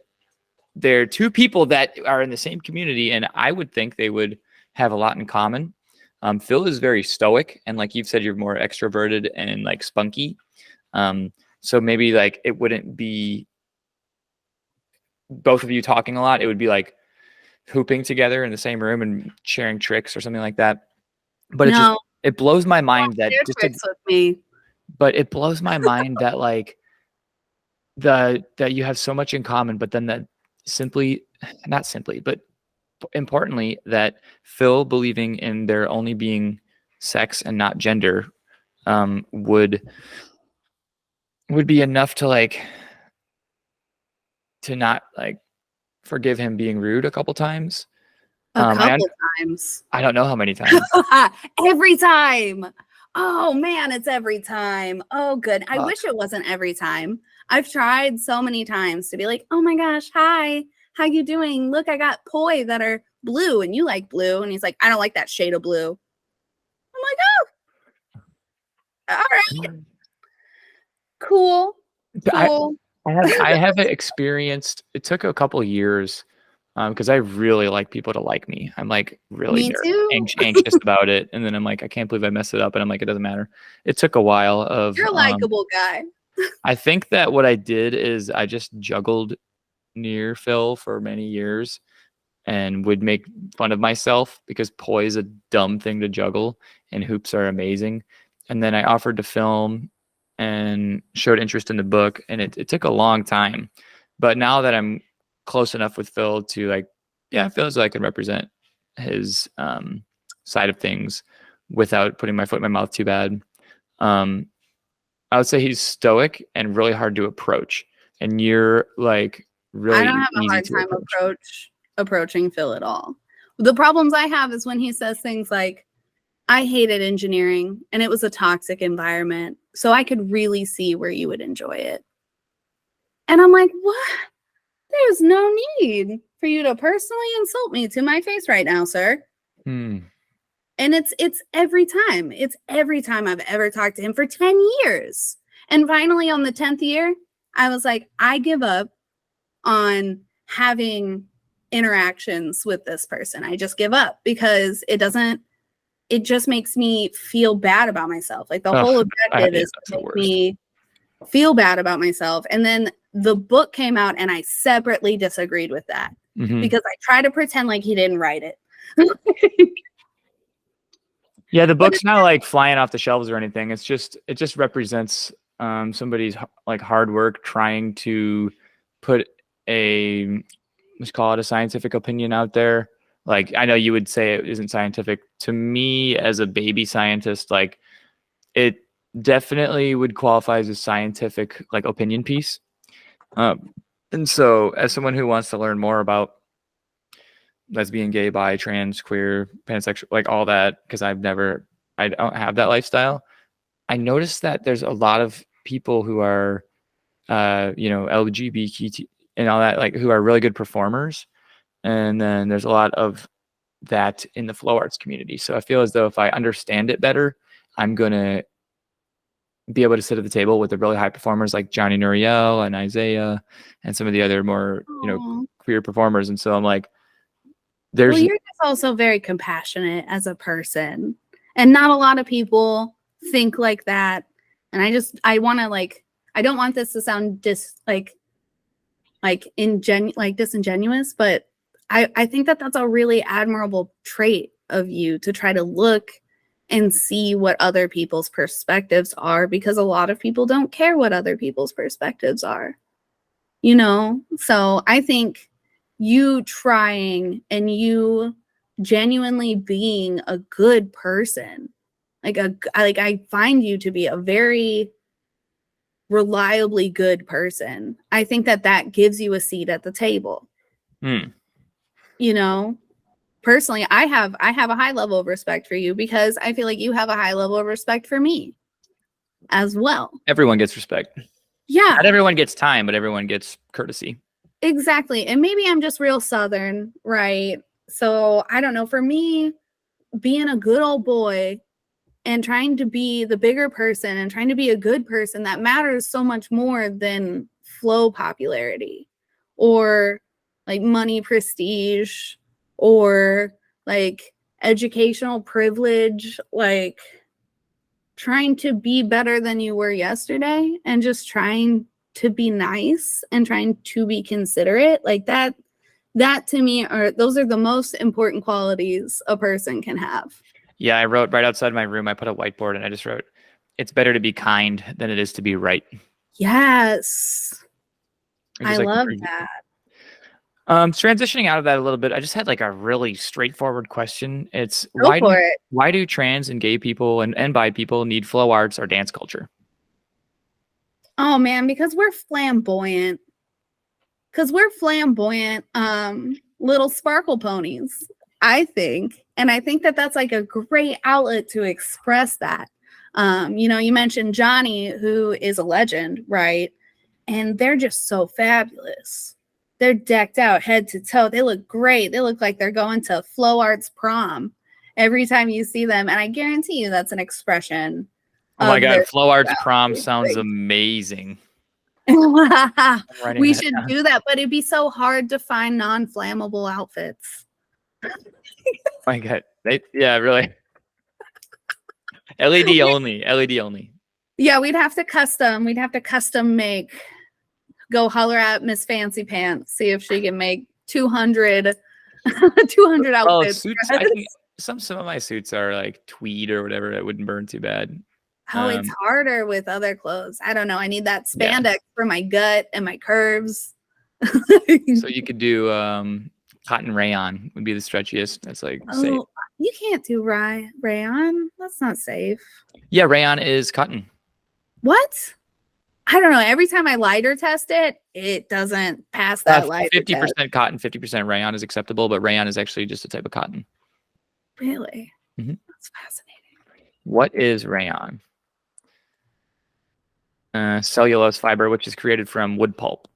They're two people that are in the same community, and I would think they would have a lot in common. Phil is very stoic, and like you've said, you're more extroverted and like spunky. So maybe like it wouldn't be both of you talking a lot. It would be like hooping together in the same room and sharing tricks or something like that. But it blows my mind that tricks with me. But it blows my mind that like that you have so much in common, but then that not simply, but importantly, that Phil believing in there only being sex and not gender would be enough to like to not like forgive him being rude a couple times. A couple times. I don't know how many times. Every time. Oh man, it's every time. Oh good. I wish it wasn't every time. I've tried so many times to be like, oh my gosh, hi, how you doing? Look, I got poi that are blue and you like blue. And he's like, I don't like that shade of blue. I'm like, oh, all right. Cool. I have experienced, it took a couple years because I really like people to like me. I'm like really anxious about it. And then I'm like, I can't believe I messed it up. And I'm like, it doesn't matter. It took a while of. You're a likable guy. I think that what I did is I just juggled near Phil for many years and would make fun of myself because poi is a dumb thing to juggle and hoops are amazing. And then I offered to film and showed interest in the book, and it took a long time. But now that I'm close enough with Phil to like, yeah, I feel as though I can represent his side of things without putting my foot in my mouth too bad. I would say he's stoic and really hard to approach. And you're like really. I don't have a hard time approaching Phil at all. The problems I have is when he says things like, I hated engineering and it was a toxic environment, so I could really see where you would enjoy it. And I'm like, what? There's no need for you to personally insult me to my face right now, sir. And it's every time. It's every time I've ever talked to him for 10 years. And finally on the 10th year, I was like, I give up on having interactions with this person. I just give up because it just makes me feel bad about myself. Like the whole objective is to make me feel bad about myself. And then the book came out and I separately disagreed with that because I try to pretend like he didn't write it. Yeah, the book's not like flying off the shelves or anything. It just represents somebody's like hard work trying to put let's call it a scientific opinion out there. Like, I know you would say it isn't scientific. To me, as a baby scientist, like, it definitely would qualify as a scientific like opinion piece. And so as someone who wants to learn more about lesbian, gay, bi, trans, queer, pansexual, like all that, because I don't have that lifestyle. I noticed that there's a lot of people who are, LGBT and all that, like, who are really good performers. And then there's a lot of that in the flow arts community. So I feel as though if I understand it better, I'm going to be able to sit at the table with the really high performers like Johnny Nuriel and Isaiah and some of the other more, queer performers. And so I'm like, you're just also very compassionate as a person, and not a lot of people think like that. And I want to I don't want this to sound disingenuous, but I think that that's a really admirable trait of you, to try to look and see what other people's perspectives are, because a lot of people don't care what other people's perspectives are, So I think you trying and you genuinely being a good person, I find you to be a very reliably good person. I think that gives you a seat at the table. Personally, I have a high level of respect for you, because I feel like you have a high level of respect for me as well. Everyone gets respect. Yeah. Not everyone gets time, but everyone gets courtesy. Exactly. And maybe I'm just real Southern, right? So I don't know. For me, being a good old boy and trying to be the bigger person and trying to be a good person, that matters so much more than flow popularity or like money, prestige, or like educational privilege, like trying to be better than you were yesterday and just trying to be nice and trying to be considerate. Like that to me those are the most important qualities a person can have. Yeah, I wrote right outside my room, I put a whiteboard and I just wrote, it's better to be kind than it is to be right. Yes. I love that. Transitioning out of that a little bit, I just had like a really straightforward question. It's why do trans and gay people and bi people need flow arts or dance culture? Oh man, because we're flamboyant. Little sparkle ponies, I think. And I think that that's like a great outlet to express that. You mentioned Johnny, who is a legend, right? And they're just so fabulous. They're decked out head to toe. They look great. They look like they're going to Flow Arts prom every time you see them. And I guarantee you that's an expression. Oh my God, Flow Arts prom sounds amazing. We should do that, but it'd be so hard to find non-flammable outfits. Oh my God. Really. LED only. Yeah, we'd have to custom make. Go holler at Miss Fancy Pants, see if she can make 200 outfits. Suits, I think some of my suits are like tweed or whatever. It wouldn't burn too bad. It's harder with other clothes. I don't know. I need that spandex for my gut and my curves. So you could do cotton rayon would be the stretchiest. That's like safe. You can't do rayon. That's not safe. Yeah, rayon is cotton. What? I don't know. Every time I lighter test it, it doesn't pass that lighter 50% test. Cotton, 50% rayon is acceptable, but rayon is actually just a type of cotton. Really? Mm-hmm. That's fascinating. What is rayon? Cellulose fiber, which is created from wood pulp.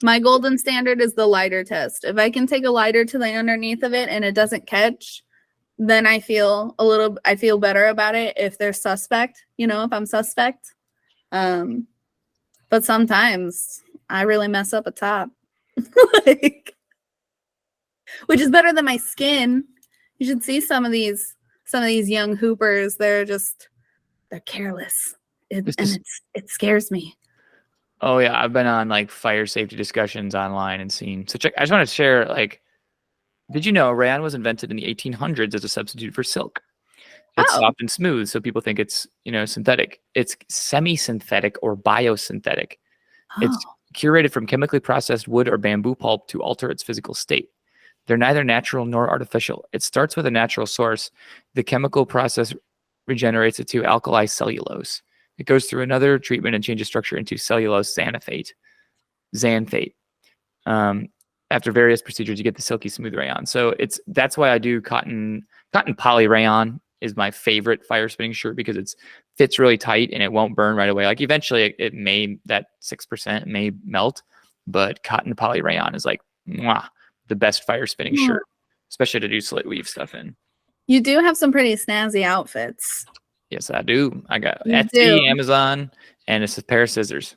My golden standard is the lighter test. If I can take a lighter to the underneath of it and it doesn't catch, then I feel better about it. If they're suspect, if I'm suspect. But sometimes I really mess up a top, which is better than my skin. You should see some of these young hoopers. They're just they're careless. This And is, it scares me. oh yeah, I've been on like fire safety discussions online and seen. So check. I just want to share. Like, did you know rayon was invented in the 1800s as a substitute for silk? It's Oh, soft and smooth, so people think it's synthetic. It's semi-synthetic or biosynthetic. It's oh, curated from chemically processed wood or bamboo pulp to alter its physical state. They're neither natural nor artificial. It starts with a natural source. The chemical process regenerates it to alkali cellulose. It goes through another treatment and changes structure into cellulose xanthate. Um, After various procedures, you get the silky smooth rayon. So that's why I do cotton poly rayon is my favorite fire spinning shirt because it fits really tight and it won't burn right away. Like eventually it may, that 6% may melt, but cotton poly rayon is like mwah, the best fire spinning hmm. shirt, especially to do slit weave stuff in. You do have some pretty snazzy outfits. Yes, I do. I got You Etsy, do. Amazon, and it's a pair of scissors.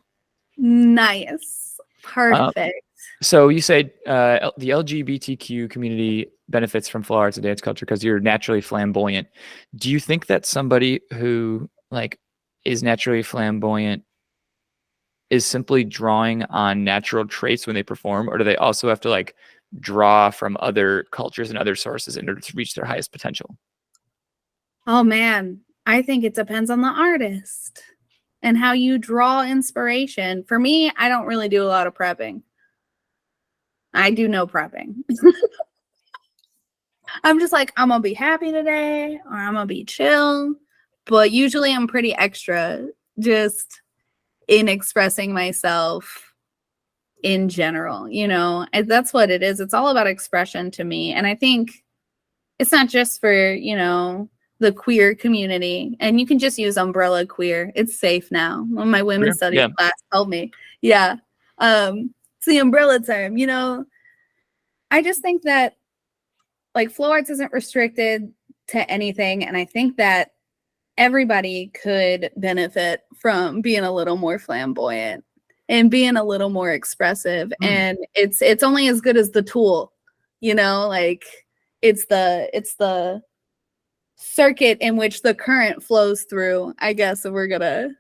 Nice. Perfect. So you say the LGBTQ community benefits from flow arts and dance culture because you're naturally flamboyant. Do you think that somebody who like is naturally flamboyant is simply drawing on natural traits when they perform, or do they also have to like draw from other cultures and other sources in order to reach their highest potential? Oh man, I think it depends on the artist and how you draw inspiration. For me, I don't really do a lot of prepping. I do no prepping. I'm just like, I'm gonna be happy today or I'm gonna be chill. But usually I'm pretty extra just in expressing myself in general, and that's what it is. It's all about expression to me. And I think it's not just for, the queer community. And you can just use umbrella queer. It's safe now. When my women's studies class told me. Yeah. It's the umbrella term, I just think that like flow arts isn't restricted to anything. And I think that everybody could benefit from being a little more flamboyant and being a little more expressive. And it's only as good as the tool, like it's the circuit in which the current flows through, I guess. If we're gonna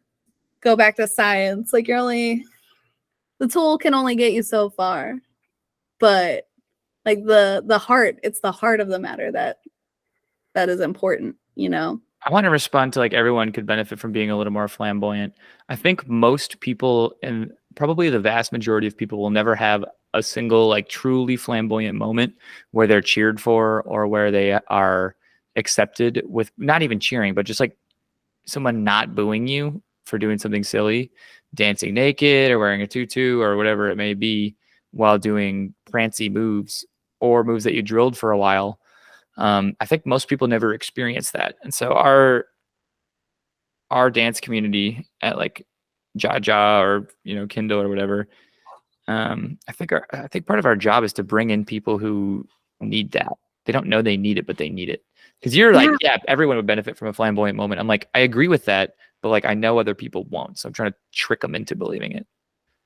go back to science, like the tool can only get you so far, but like the heart, it's the heart of the matter that is important. I want to respond to like everyone could benefit from being a little more flamboyant. I think most people, and probably the vast majority of people, will never have a single like truly flamboyant moment where they're cheered for or where they are accepted with not even cheering, but just like someone not booing you for doing something silly, dancing naked or wearing a tutu or whatever it may be while doing prancy moves or moves that you drilled for a while. I think most people never experience that. And so our dance community at like Jaja or, Kindle or whatever, I think part of our job is to bring in people who need that. They don't know they need it, but they need it. Because you're like, yeah, everyone would benefit from a flamboyant moment. I'm like, I agree with that, but like I know other people won't. So I'm trying to trick them into believing it.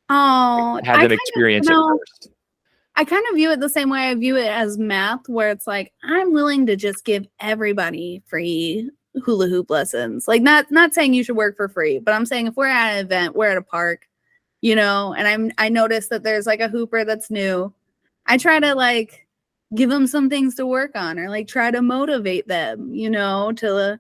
Oh, Have them experience it first. I kind of view it the same way I view it as math, where it's like, I'm willing to just give everybody free hula hoop lessons. Like not saying you should work for free, but I'm saying if we're at an event, we're at a park, and I notice that there's like a hooper that's new. I try to like give them some things to work on or like try to motivate them, to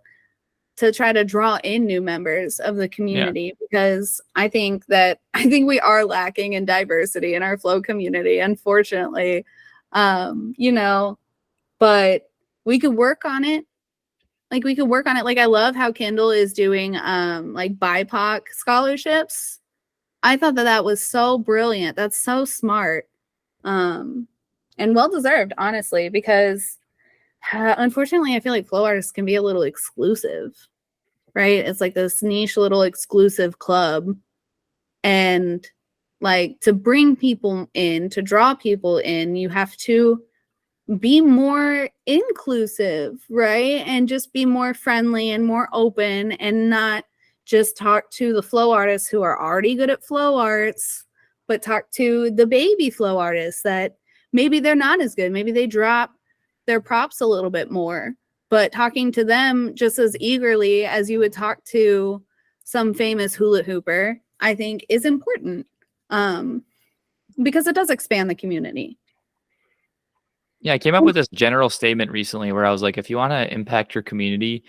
try to draw in new members of the community, because I think we are lacking in diversity in our flow community, unfortunately. But we could work on it. Like I love how Kindle is doing like BIPOC scholarships. I thought that was so brilliant. That's so smart. And well deserved, honestly, because unfortunately I feel like flow artists can be a little exclusive. Right? It's like this niche little exclusive club. And like to bring people in, to draw people in, you have to be more inclusive, right? And just be more friendly and more open and not just talk to the flow artists who are already good at flow arts, but talk to the baby flow artists that maybe they're not as good. Maybe they drop their props a little bit more. but talking to them just as eagerly as you would talk to some famous hula hooper, I think is important, because it does expand the community. Yeah, I came up with this general statement recently where I was like, if you want to impact your community,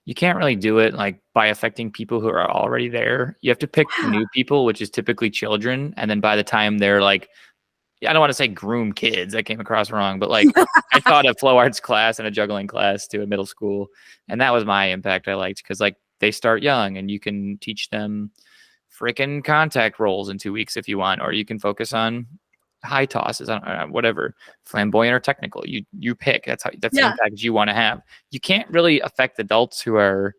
you can't really do it like by affecting people who are already there. You have to pick new people, which is typically children. And then by the time they're like, I don't want to say groom kids, that came across wrong, but like I taught a flow arts class and a juggling class to a middle school. And that was my impact I liked because like they start young and you can teach them freaking contact rolls in 2 weeks if you want, or you can focus on high tosses, whatever, flamboyant or technical. You pick. That's the impact you want to have. You can't really affect adults who are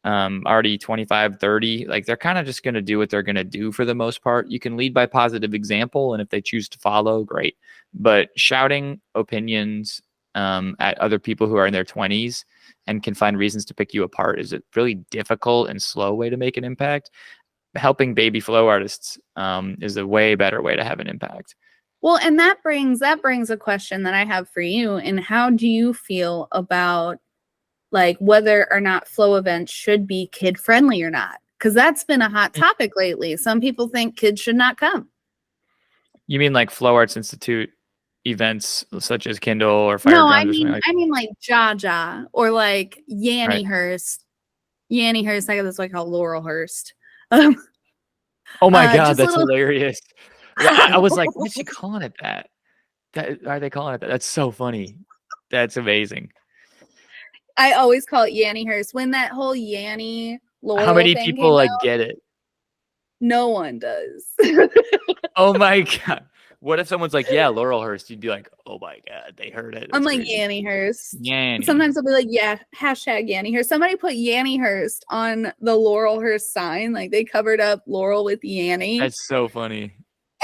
already 25, 30. Like they're kind of just going to do what they're going to do for the most part. You can lead by positive example, and if they choose to follow, great. But shouting opinions at other people who are in their 20s and can find reasons to pick you apart is a really difficult and slow way to make an impact. Helping baby flow artists is a way better way to have an impact. Well, and that brings a question that I have for you. And how do you feel about like whether or not flow events should be kid friendly or not? Because that's been a hot topic lately. Some people think kids should not come. You mean like Flow Arts Institute events such as Kindle or Fire No, Drums or something like I mean like Jaja or like Yannyhurst. Yannyhurst, I guess that's like called Laurelhurst. Oh my God, that's hilarious. Yeah, I was like, what's she calling it that? Are they calling it that? That's so funny. That's amazing. I always call it Yannyhurst. When that whole Yanny Laurel How many thing people like get it? No one does. Oh my God. What if someone's like, yeah, Laurelhurst? You'd be like, oh my God, they heard it. That's I'm like crazy. Yannyhurst. Yanny. Sometimes I'll be like, yeah, hashtag Yannyhurst. Somebody put Yannyhurst on the Laurelhurst sign. Like they covered up Laurel with Yanny. That's so funny.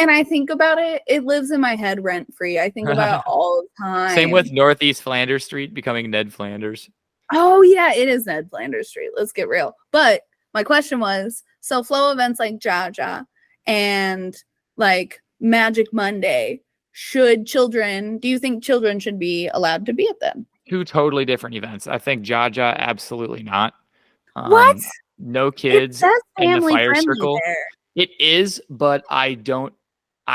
And I think about it. It lives in my head rent free. I think about it all the time. Same with Northeast Flanders Street becoming Ned Flanders. Oh, yeah, it is Ned Flanders Street. Let's get real. But my question was, so flow events like Jaja and like Magic Monday, do you think children should be allowed to be at them? Two totally different events. I think Jaja, absolutely not. What? No kids in the fire circle. There. It is, but I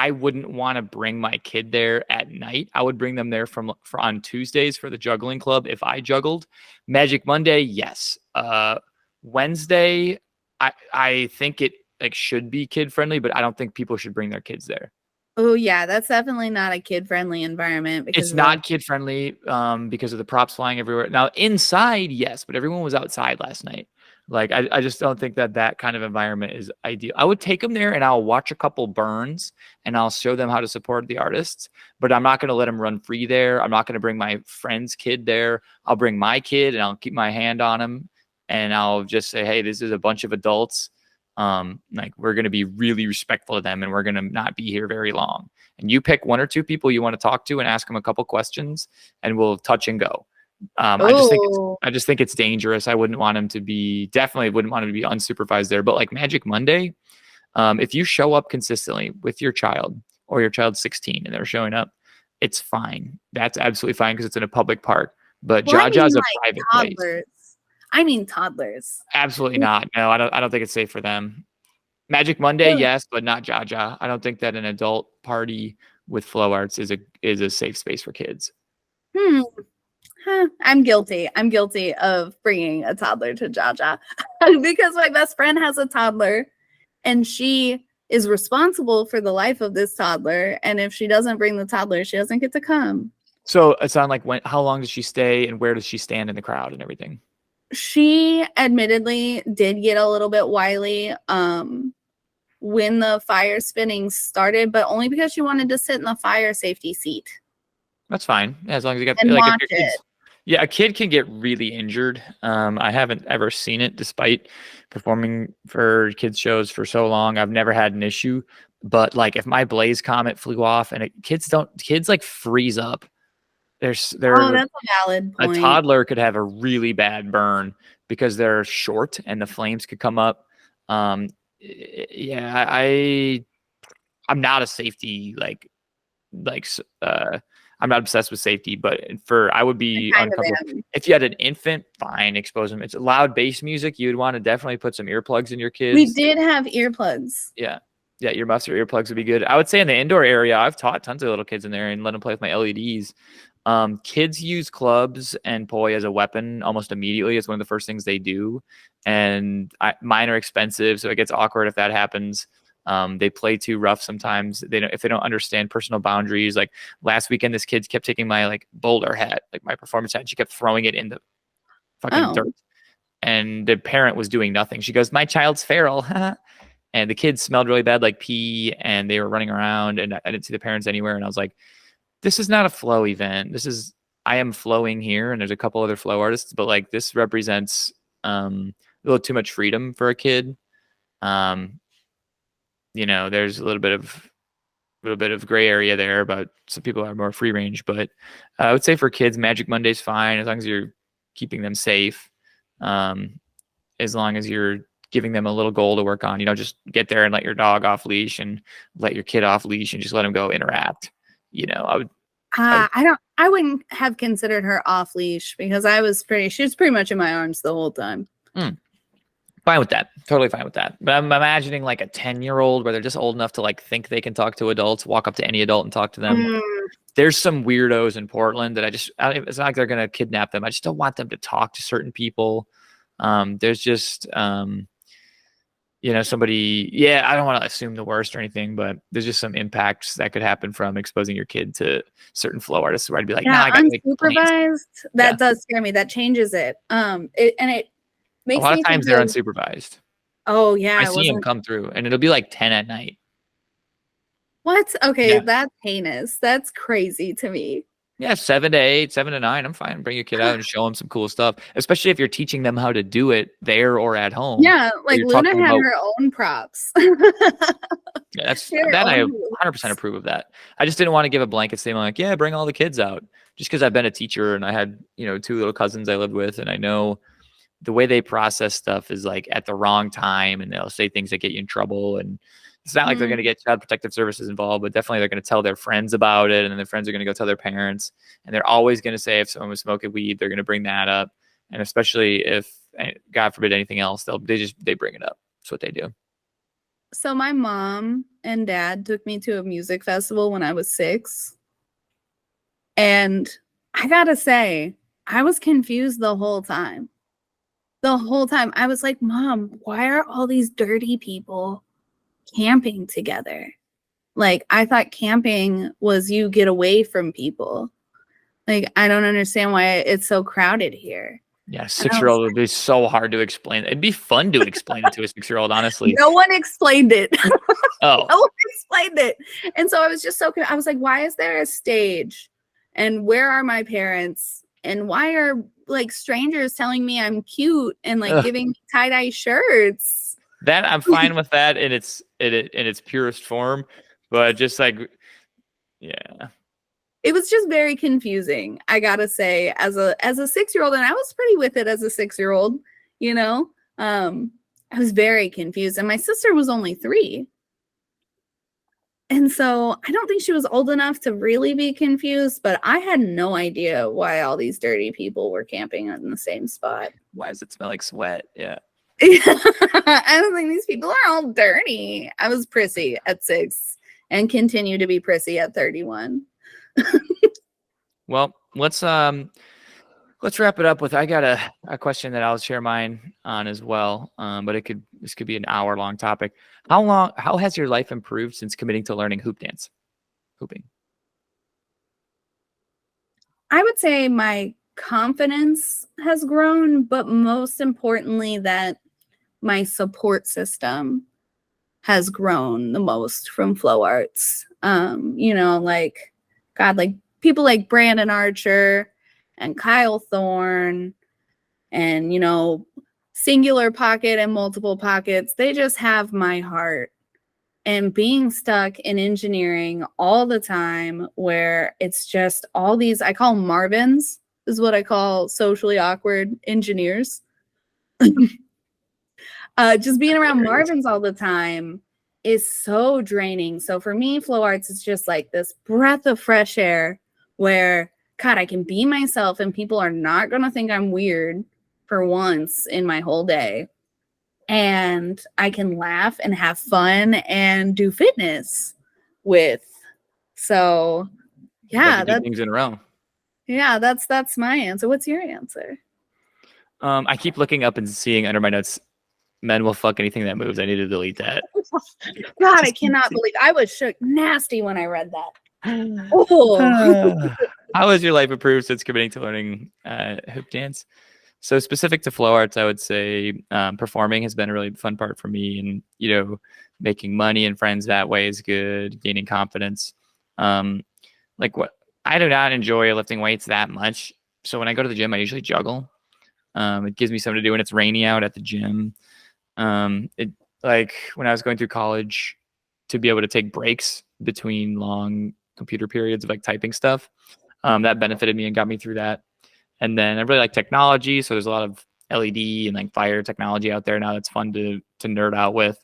wouldn't want to bring my kid there at night. I would bring them there for on Tuesdays for the juggling club if I juggled. Magic Monday, yes. Wednesday, I think it like should be kid friendly, but I don't think people should bring their kids there. Oh yeah, that's definitely not a kid friendly environment. Because it's not kid friendly because of the props flying everywhere. Now inside, yes, but everyone was outside last night. Like, I just don't think that kind of environment is ideal. I would take them there and I'll watch a couple burns and I'll show them how to support the artists, but I'm not going to let them run free there. I'm not going to bring my friend's kid there. I'll bring my kid and I'll keep my hand on him and I'll just say, hey, this is a bunch of adults. Like we're going to be really respectful of them and we're going to not be here very long. And you pick one or two people you want to talk to and ask them a couple questions and we'll touch and go. I just think it's dangerous. I wouldn't want him to be unsupervised there. But like Magic Monday, if you show up consistently with your child or your child's 16 and they're showing up, it's fine. That's absolutely fine because it's in a public park. But Jaja's a private place. I mean toddlers. Absolutely not. No, I don't think it's safe for them. Magic Monday, yes, but not Jaja. I don't think that an adult party with flow arts is a safe space for kids. I'm guilty. I'm guilty of bringing a toddler to Jaja because my best friend has a toddler and she is responsible for the life of this toddler. And if she doesn't bring the toddler, she doesn't get to come. So it's on like how long does she stay and where does she stand in the crowd and everything? She admittedly did get a little bit wily when the fire spinning started, but only because she wanted to sit in the fire safety seat. That's fine. Yeah, as long as you got and watch it. Yeah, a kid can get really injured. I haven't ever seen it despite performing for kids shows for so long. I've never had an issue, but like if my Blaze Comet flew off and kids like freeze up. That's a valid point. A toddler could have a really bad burn because they're short and the flames could come up. Yeah, I'm not a safety I'm not obsessed with safety, but I would be kind of uncomfortable. am. If you had an infant, fine, expose them. It's loud bass music. You'd want to definitely put some earplugs in your We kids. did have earplugs. Yeah. Yeah, earmuffs or earplugs would be good. I would say in the indoor area, I've taught tons of little kids in there and let them play with my LEDs. Kids use clubs and poi as a weapon almost immediately. It's one of the first things they do. And mine are expensive, so it gets awkward if that happens. They play too rough sometimes. If they don't understand personal boundaries. Like last weekend, this kid kept taking my like bowler hat, like my performance hat, and she kept throwing it in the fucking dirt. And the parent was doing nothing. She goes, "My child's feral." And the kids smelled really bad, like pee, and they were running around, and I didn't see the parents anywhere. And I was like, this is not a flow event. I am flowing here, and there's a couple other flow artists, but like this represents a little too much freedom for a kid. There's a little bit of gray area there, but some people are more free range. But I would say for kids, Magic Monday's fine as long as you're keeping them safe. As long as you're giving them a little goal to work on, just get there and let your dog off leash and let your kid off leash and just let them go interact. I wouldn't have considered her off leash because she was pretty much in my arms the whole time. Fine with that. Totally fine with that. But I'm imagining like a 10-year-old where they're just old enough to like think they can talk to adults, walk up to any adult and talk to them. There's some weirdos in Portland that it's not like they're going to kidnap them. I just don't want them to talk to certain people. There's just, somebody, I don't want to assume the worst or anything, but there's just some impacts that could happen from exposing your kid to certain flow artists where I'd be like, I got unsupervised. That does scare me. That changes it. It makes a lot of times they're unsupervised. Oh yeah. I see them come through and it'll be like 10 at night. What? Okay. Yeah. That's heinous. That's crazy to me. Yeah, 7 to 8, 7 to 9. I'm fine. Bring your kid out and show them some cool stuff, especially if you're teaching them how to do it there or at home. Yeah, like Luna had her own props. Yeah, I 100% approve of that. I just didn't want to give a blanket statement like, bring all the kids out. Just because I've been a teacher and I had, 2 little cousins I lived with, and I know the way they process stuff is like at the wrong time, and they'll say things that get you in trouble. And it's not like they're going to get Child Protective Services involved, but definitely they're going to tell their friends about it, and then their friends are going to go tell their parents. And they're always going to say if someone was smoking weed, they're going to bring that up. And especially if, God forbid, anything else, they bring it up. That's what they do. So my mom and dad took me to a music festival when I was 6. And I got to say, I was confused the whole time. The whole time. I was like, Mom, why are all these dirty people camping together? Like, I thought camping was you get away from people. Like, I don't understand why it's so crowded here. Yeah, 6-year-old would be so hard to explain. It'd be fun to explain it to a 6-year-old, honestly. No one explained it. Oh. No one explained it. And so I was just I was like, why is there a stage? And where are my parents? And why are like strangers telling me I'm cute and like giving me tie-dye shirts? That I'm fine with that in its purest form, but just like, yeah. It was just very confusing, I gotta say, as a 6-year-old, and I was pretty with it as a 6-year-old, I was very confused, and my sister was only 3. And so I don't think she was old enough to really be confused, but I had no idea why all these dirty people were camping in the same spot. Why does it smell like sweat? Yeah. I don't think these people are all dirty. I was prissy at 6 and continue to be prissy at 31. Well, let's wrap it up with, I got a question that I'll share mine on as well. But this could be an hour-long topic. How has your life improved since committing to learning hooping? I would say my confidence has grown, but most importantly that my support system has grown the most from flow arts. Like people like Brandon Archer and Kyle Thorne and, Singular Pocket and Multiple Pockets, they just have my heart. And being stuck in engineering all the time where it's just all these, I call them Marvins, is what I call socially awkward engineers. Just being around Marvins all the time is so draining. So for me, flow arts is just like this breath of fresh air where, God, I can be myself and people are not going to think I'm weird for once in my whole day. And I can laugh and have fun and do fitness with. So, yeah, Two things in a row. that's my answer. What's your answer? I keep looking up and seeing under my notes, men will fuck anything that moves. I need to delete that. God, I cannot believe I was shook nasty when I read that. Oh. How has your life improved since committing to learning hoop dance? So specific to flow arts, I would say performing has been a really fun part for me, and making money and friends that way is good. Gaining confidence. I do not enjoy lifting weights that much. So when I go to the gym, I usually juggle. It gives me something to do when it's rainy out at the gym. When I was going through college, to be able to take breaks between long computer periods of like typing stuff, that benefited me and got me through that. And then I really like technology, so there's a lot of LED and like fire technology out there now that's fun to nerd out with.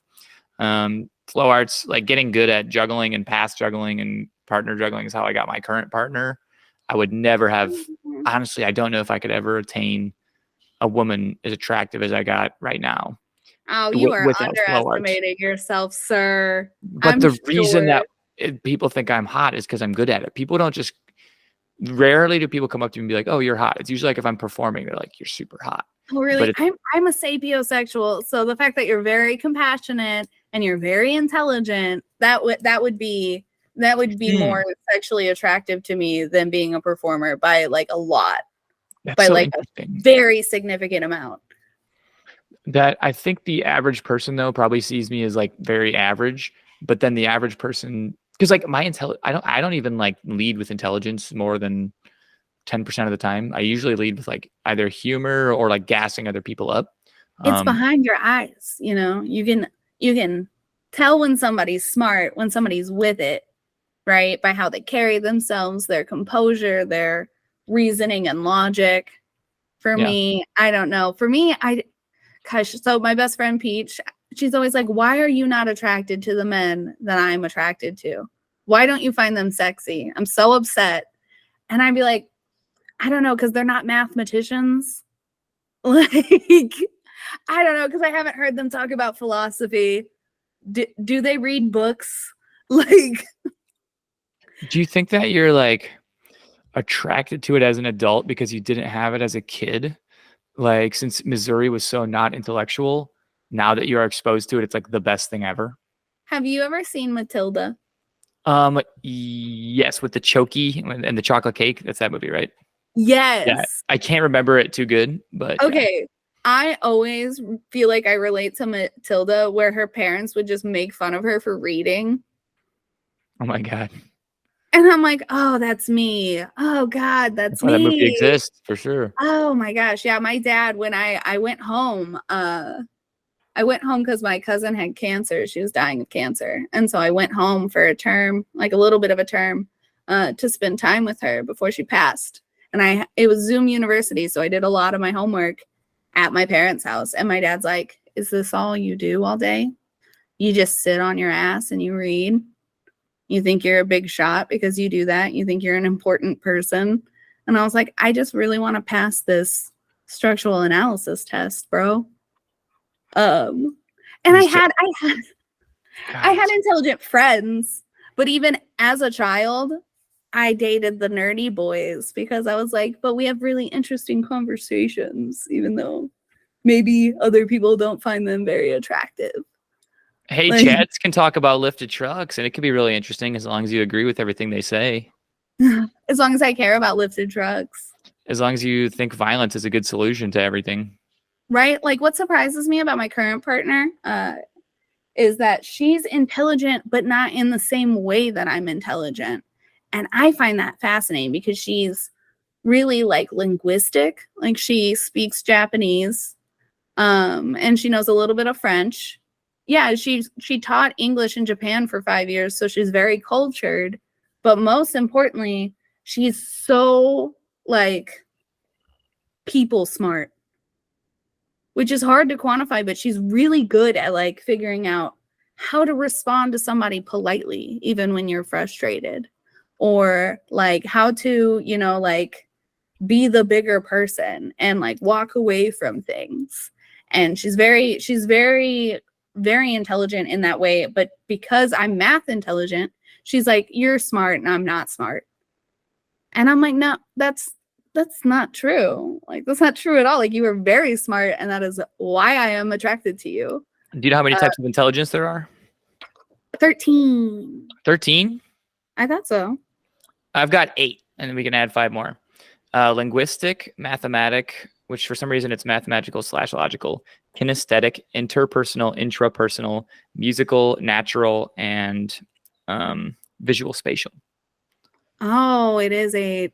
Flow arts, like getting good at juggling and pass juggling and partner juggling is how I got my current partner. I would never have, honestly, I don't know if I could ever attain a woman as attractive as I got right now. Oh, you are underestimating yourself, sir. But the reason that people think I'm hot is because I'm good at it. People don't just, rarely do people come up to me and be like, oh, you're hot. It's usually like if I'm performing, they're like, you're super hot. Oh, really? I'm a sapiosexual. So the fact that you're very compassionate and you're very intelligent, that would be more sexually attractive to me than being a performer by like a lot. That's by so like a very significant amount. That I think the average person though probably sees me as like very average, but then the average person, because like my I don't even like lead with intelligence more than 10% of the time. I usually lead with like either humor or like gassing other people up. It's behind your eyes, you can tell when somebody's smart, when somebody's with it, right? By how they carry themselves, their composure, their reasoning and logic. For me, I don't know. For me, so my best friend Peach, she's always like, why are you not attracted to the men that I'm attracted to? Why don't you find them sexy? I'm so upset. And I'd be like, I don't know, because they're not mathematicians. Like, I don't know, because I haven't heard them talk about philosophy. Do they read books? Like, do you think that you're like attracted to it as an adult because you didn't have it as a kid? Like, since Missouri was so not intellectual, now that you are exposed to it, it's like the best thing ever. Have you ever seen Matilda? Yes, with the chokey and the chocolate cake. That's that movie, right? Yes. Yeah, I can't remember it too good, but okay. Yeah. I always feel like I relate to Matilda, where her parents would just make fun of her for reading. Oh my God. And I'm like, oh, that's me. Oh God, that's me. That movie exists for sure. Oh my gosh. Yeah. My dad, when I went home, because my cousin had cancer. She was dying of cancer. And so I went home for a term, like a little bit of a term, to spend time with her before she passed. And it was Zoom University. So I did a lot of my homework at my parents' house. And my dad's like, is this all you do all day? You just sit on your ass and you read? You think you're a big shot because you do that? You think you're an important person? And I was like, I just really want to pass this structural analysis test, bro. And I had intelligent friends, but even as a child, I dated the nerdy boys because I was like, but we have really interesting conversations, even though maybe other people don't find them very attractive. Hey, Chads can talk about lifted trucks, and it can be really interesting as long as you agree with everything they say. As long as I care about lifted trucks. As long as you think violence is a good solution to everything. Right? Like, what surprises me about my current partner is that she's intelligent, but not in the same way that I'm intelligent. And I find that fascinating because she's really like linguistic. Like, she speaks Japanese, and she knows a little bit of French. Yeah, she taught English in Japan for 5 years, so she's very cultured. But most importantly, she's so like people smart, which is hard to quantify, but she's really good at like figuring out how to respond to somebody politely, even when you're frustrated. or like how to, you know, like be the bigger person and like walk away from things. And she's very, very intelligent in that way. But because I'm math intelligent, she's like, you're smart and I'm not smart. And I'm like, no, that's not true. Like, that's not true at all. Like, you are very smart, and that is why I am attracted to you. Do you know how many types of intelligence there are? 13. 13? I thought so. I've got 8, and then we can add 5 more. Linguistic, mathematic, which for some reason it's mathematical / logical, kinesthetic, interpersonal, intrapersonal, musical, natural, and visual spatial. Oh, it is 8.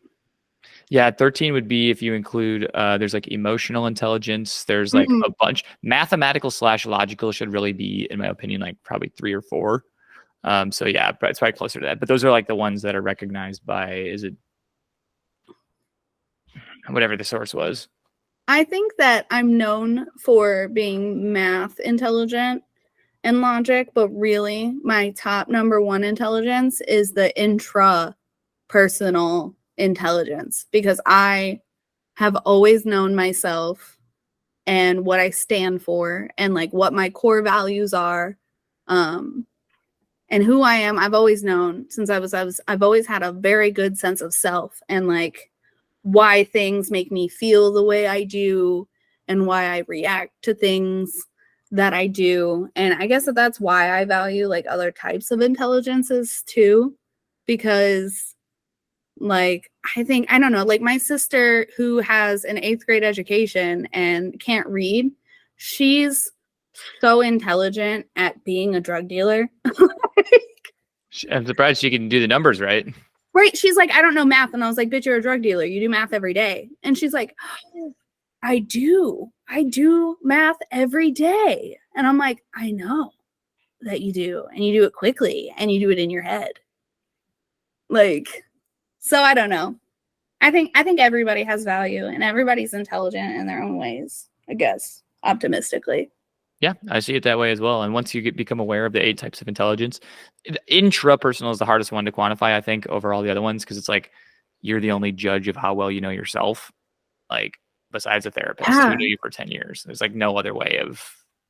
Yeah, 13 would be if you include, there's like emotional intelligence. There's like a bunch. Mathematical / logical should really be, in my opinion, like probably 3 or 4. So yeah, it's probably closer to that. But those are like the ones that are recognized by, is it whatever the source was? I think that I'm known for being math intelligent and logic, but really my top number 1 intelligence is the intrapersonal intelligence, because I have always known myself and what I stand for and like what my core values are, and who I am. I've always known since I've always had a very good sense of self and like why things make me feel the way I do and why I react to things that I do. And I guess that's why I value like other types of intelligences too, because like, I don't know, like my sister who has an 8th grade education and can't read, she's so intelligent at being a drug dealer. I'm surprised she can do the numbers right. Right. She's like, I don't know math. And I was like, bitch, you're a drug dealer. You do math every day. And she's like, oh, I do math every day. And I'm like, I know that you do. And you do it quickly and you do it in your head. Like, so I don't know. I think everybody has value and everybody's intelligent in their own ways, I guess, optimistically. Yeah, I see it that way as well. And once you become aware of the 8 types of intelligence, intrapersonal is the hardest one to quantify, I think, over all the other ones, because it's like you're the only judge of how well you know yourself. Like, besides a therapist who knew you for 10 years, there's like no other way of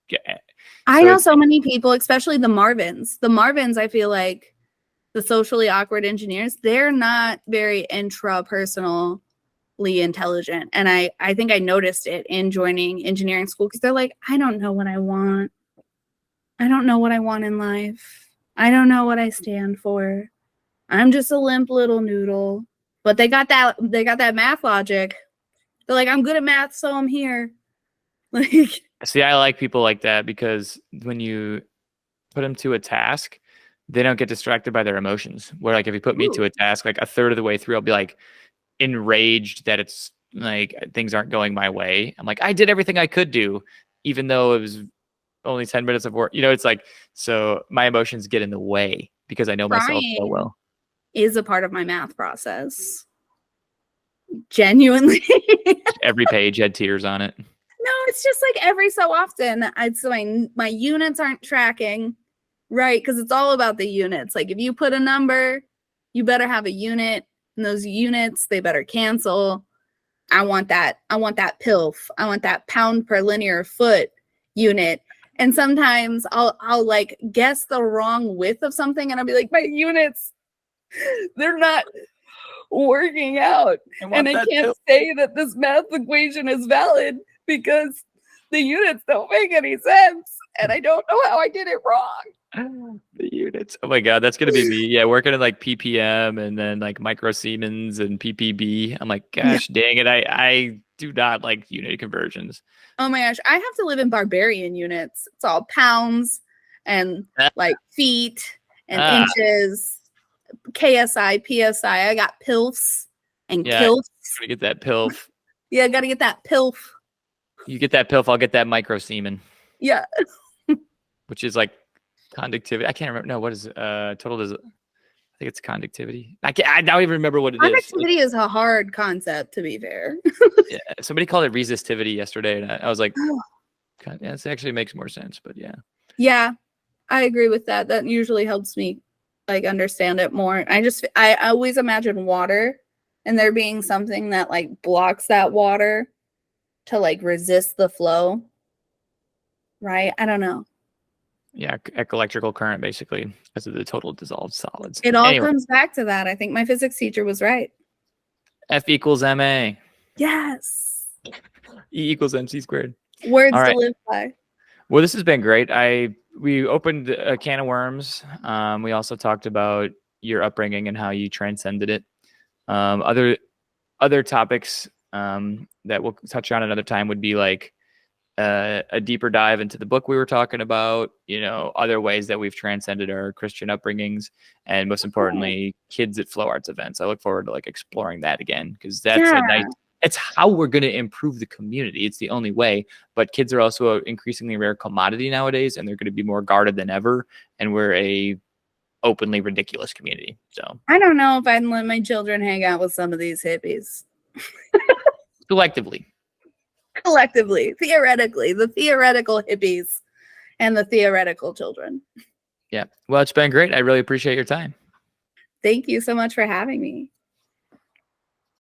getting it. I know so many people, especially the Marvins. The Marvins, I feel like the socially awkward engineers, they're not very intrapersonally intelligent. And I think I noticed it in joining engineering school, because they're like, I don't know what I want. I don't know what I want in life. I don't know what I stand for. I'm just a limp little noodle. But they got that math logic. They're like, I'm good at math, so I'm here. Like, see, I like people like that, because when you put them to a task, they don't get distracted by their emotions. Where like if you put me to a task, like a third of the way through, I'll be like enraged that it's like things aren't going my way. I'm like, I did everything I could do, even though it was only 10 minutes of work. You know, it's like, so my emotions get in the way because I know myself so well. Is a part of my math process. Genuinely. Every page had tears on it. No, it's just like every so often so my units aren't tracking, right? Because it's all about the units. Like if you put a number, you better have a unit, and those units, they better cancel. I want that PILF. I want that pound per linear foot unit. And sometimes I'll like guess the wrong width of something, and I'll be like, my units, they're not working out. And I can't say that this math equation is valid because the units don't make any sense. And I don't know how I did it wrong. The units. Oh my God, that's going to be me. Yeah, working in like ppm and then like micro Siemens and ppb. I'm like, gosh, dang it. I do not like unit conversions. Oh my gosh. I have to live in barbarian units. It's all pounds and like feet and inches, KSI, PSI. I got PILFs and KILFs. Gotta get that PILF. Yeah, gotta get that PILF. You get that PILF, I'll get that micro Siemens. Yeah. Which is like conductivity. I can't remember. No, what is total? I think it's conductivity. I don't even remember what it is. Conductivity is a hard concept, to be fair. Yeah, somebody called it resistivity yesterday, and I was like, yeah, this actually makes more sense. But yeah. Yeah, I agree with that. That usually helps me like understand it more. I always imagine water and there being something that like blocks that water to like resist the flow. Right? I don't know. Yeah, electrical current basically because of the total dissolved solids. It all Anyway, comes back to that. I think my physics teacher was right. F equals ma. Yes. E equals mc squared. Words All to right. live by. Well, this has been great. We opened a can of worms. We also talked about your upbringing and how you transcended it. Other topics that we'll touch on another time would be like a deeper dive into the book we were talking about, other ways that we've transcended our Christian upbringings, and most importantly, kids at Flow Arts events. I look forward to like exploring that again, because that's it's how we're going to improve the community. It's the only way. But kids are also an increasingly rare commodity nowadays, and they're going to be more guarded than ever. And we're a openly ridiculous community. So I don't know if I'd let my children hang out with some of these hippies. collectively. Theoretically, the theoretical hippies and the theoretical children. Yeah. Well, it's been great. I really appreciate your time. Thank you so much for having me.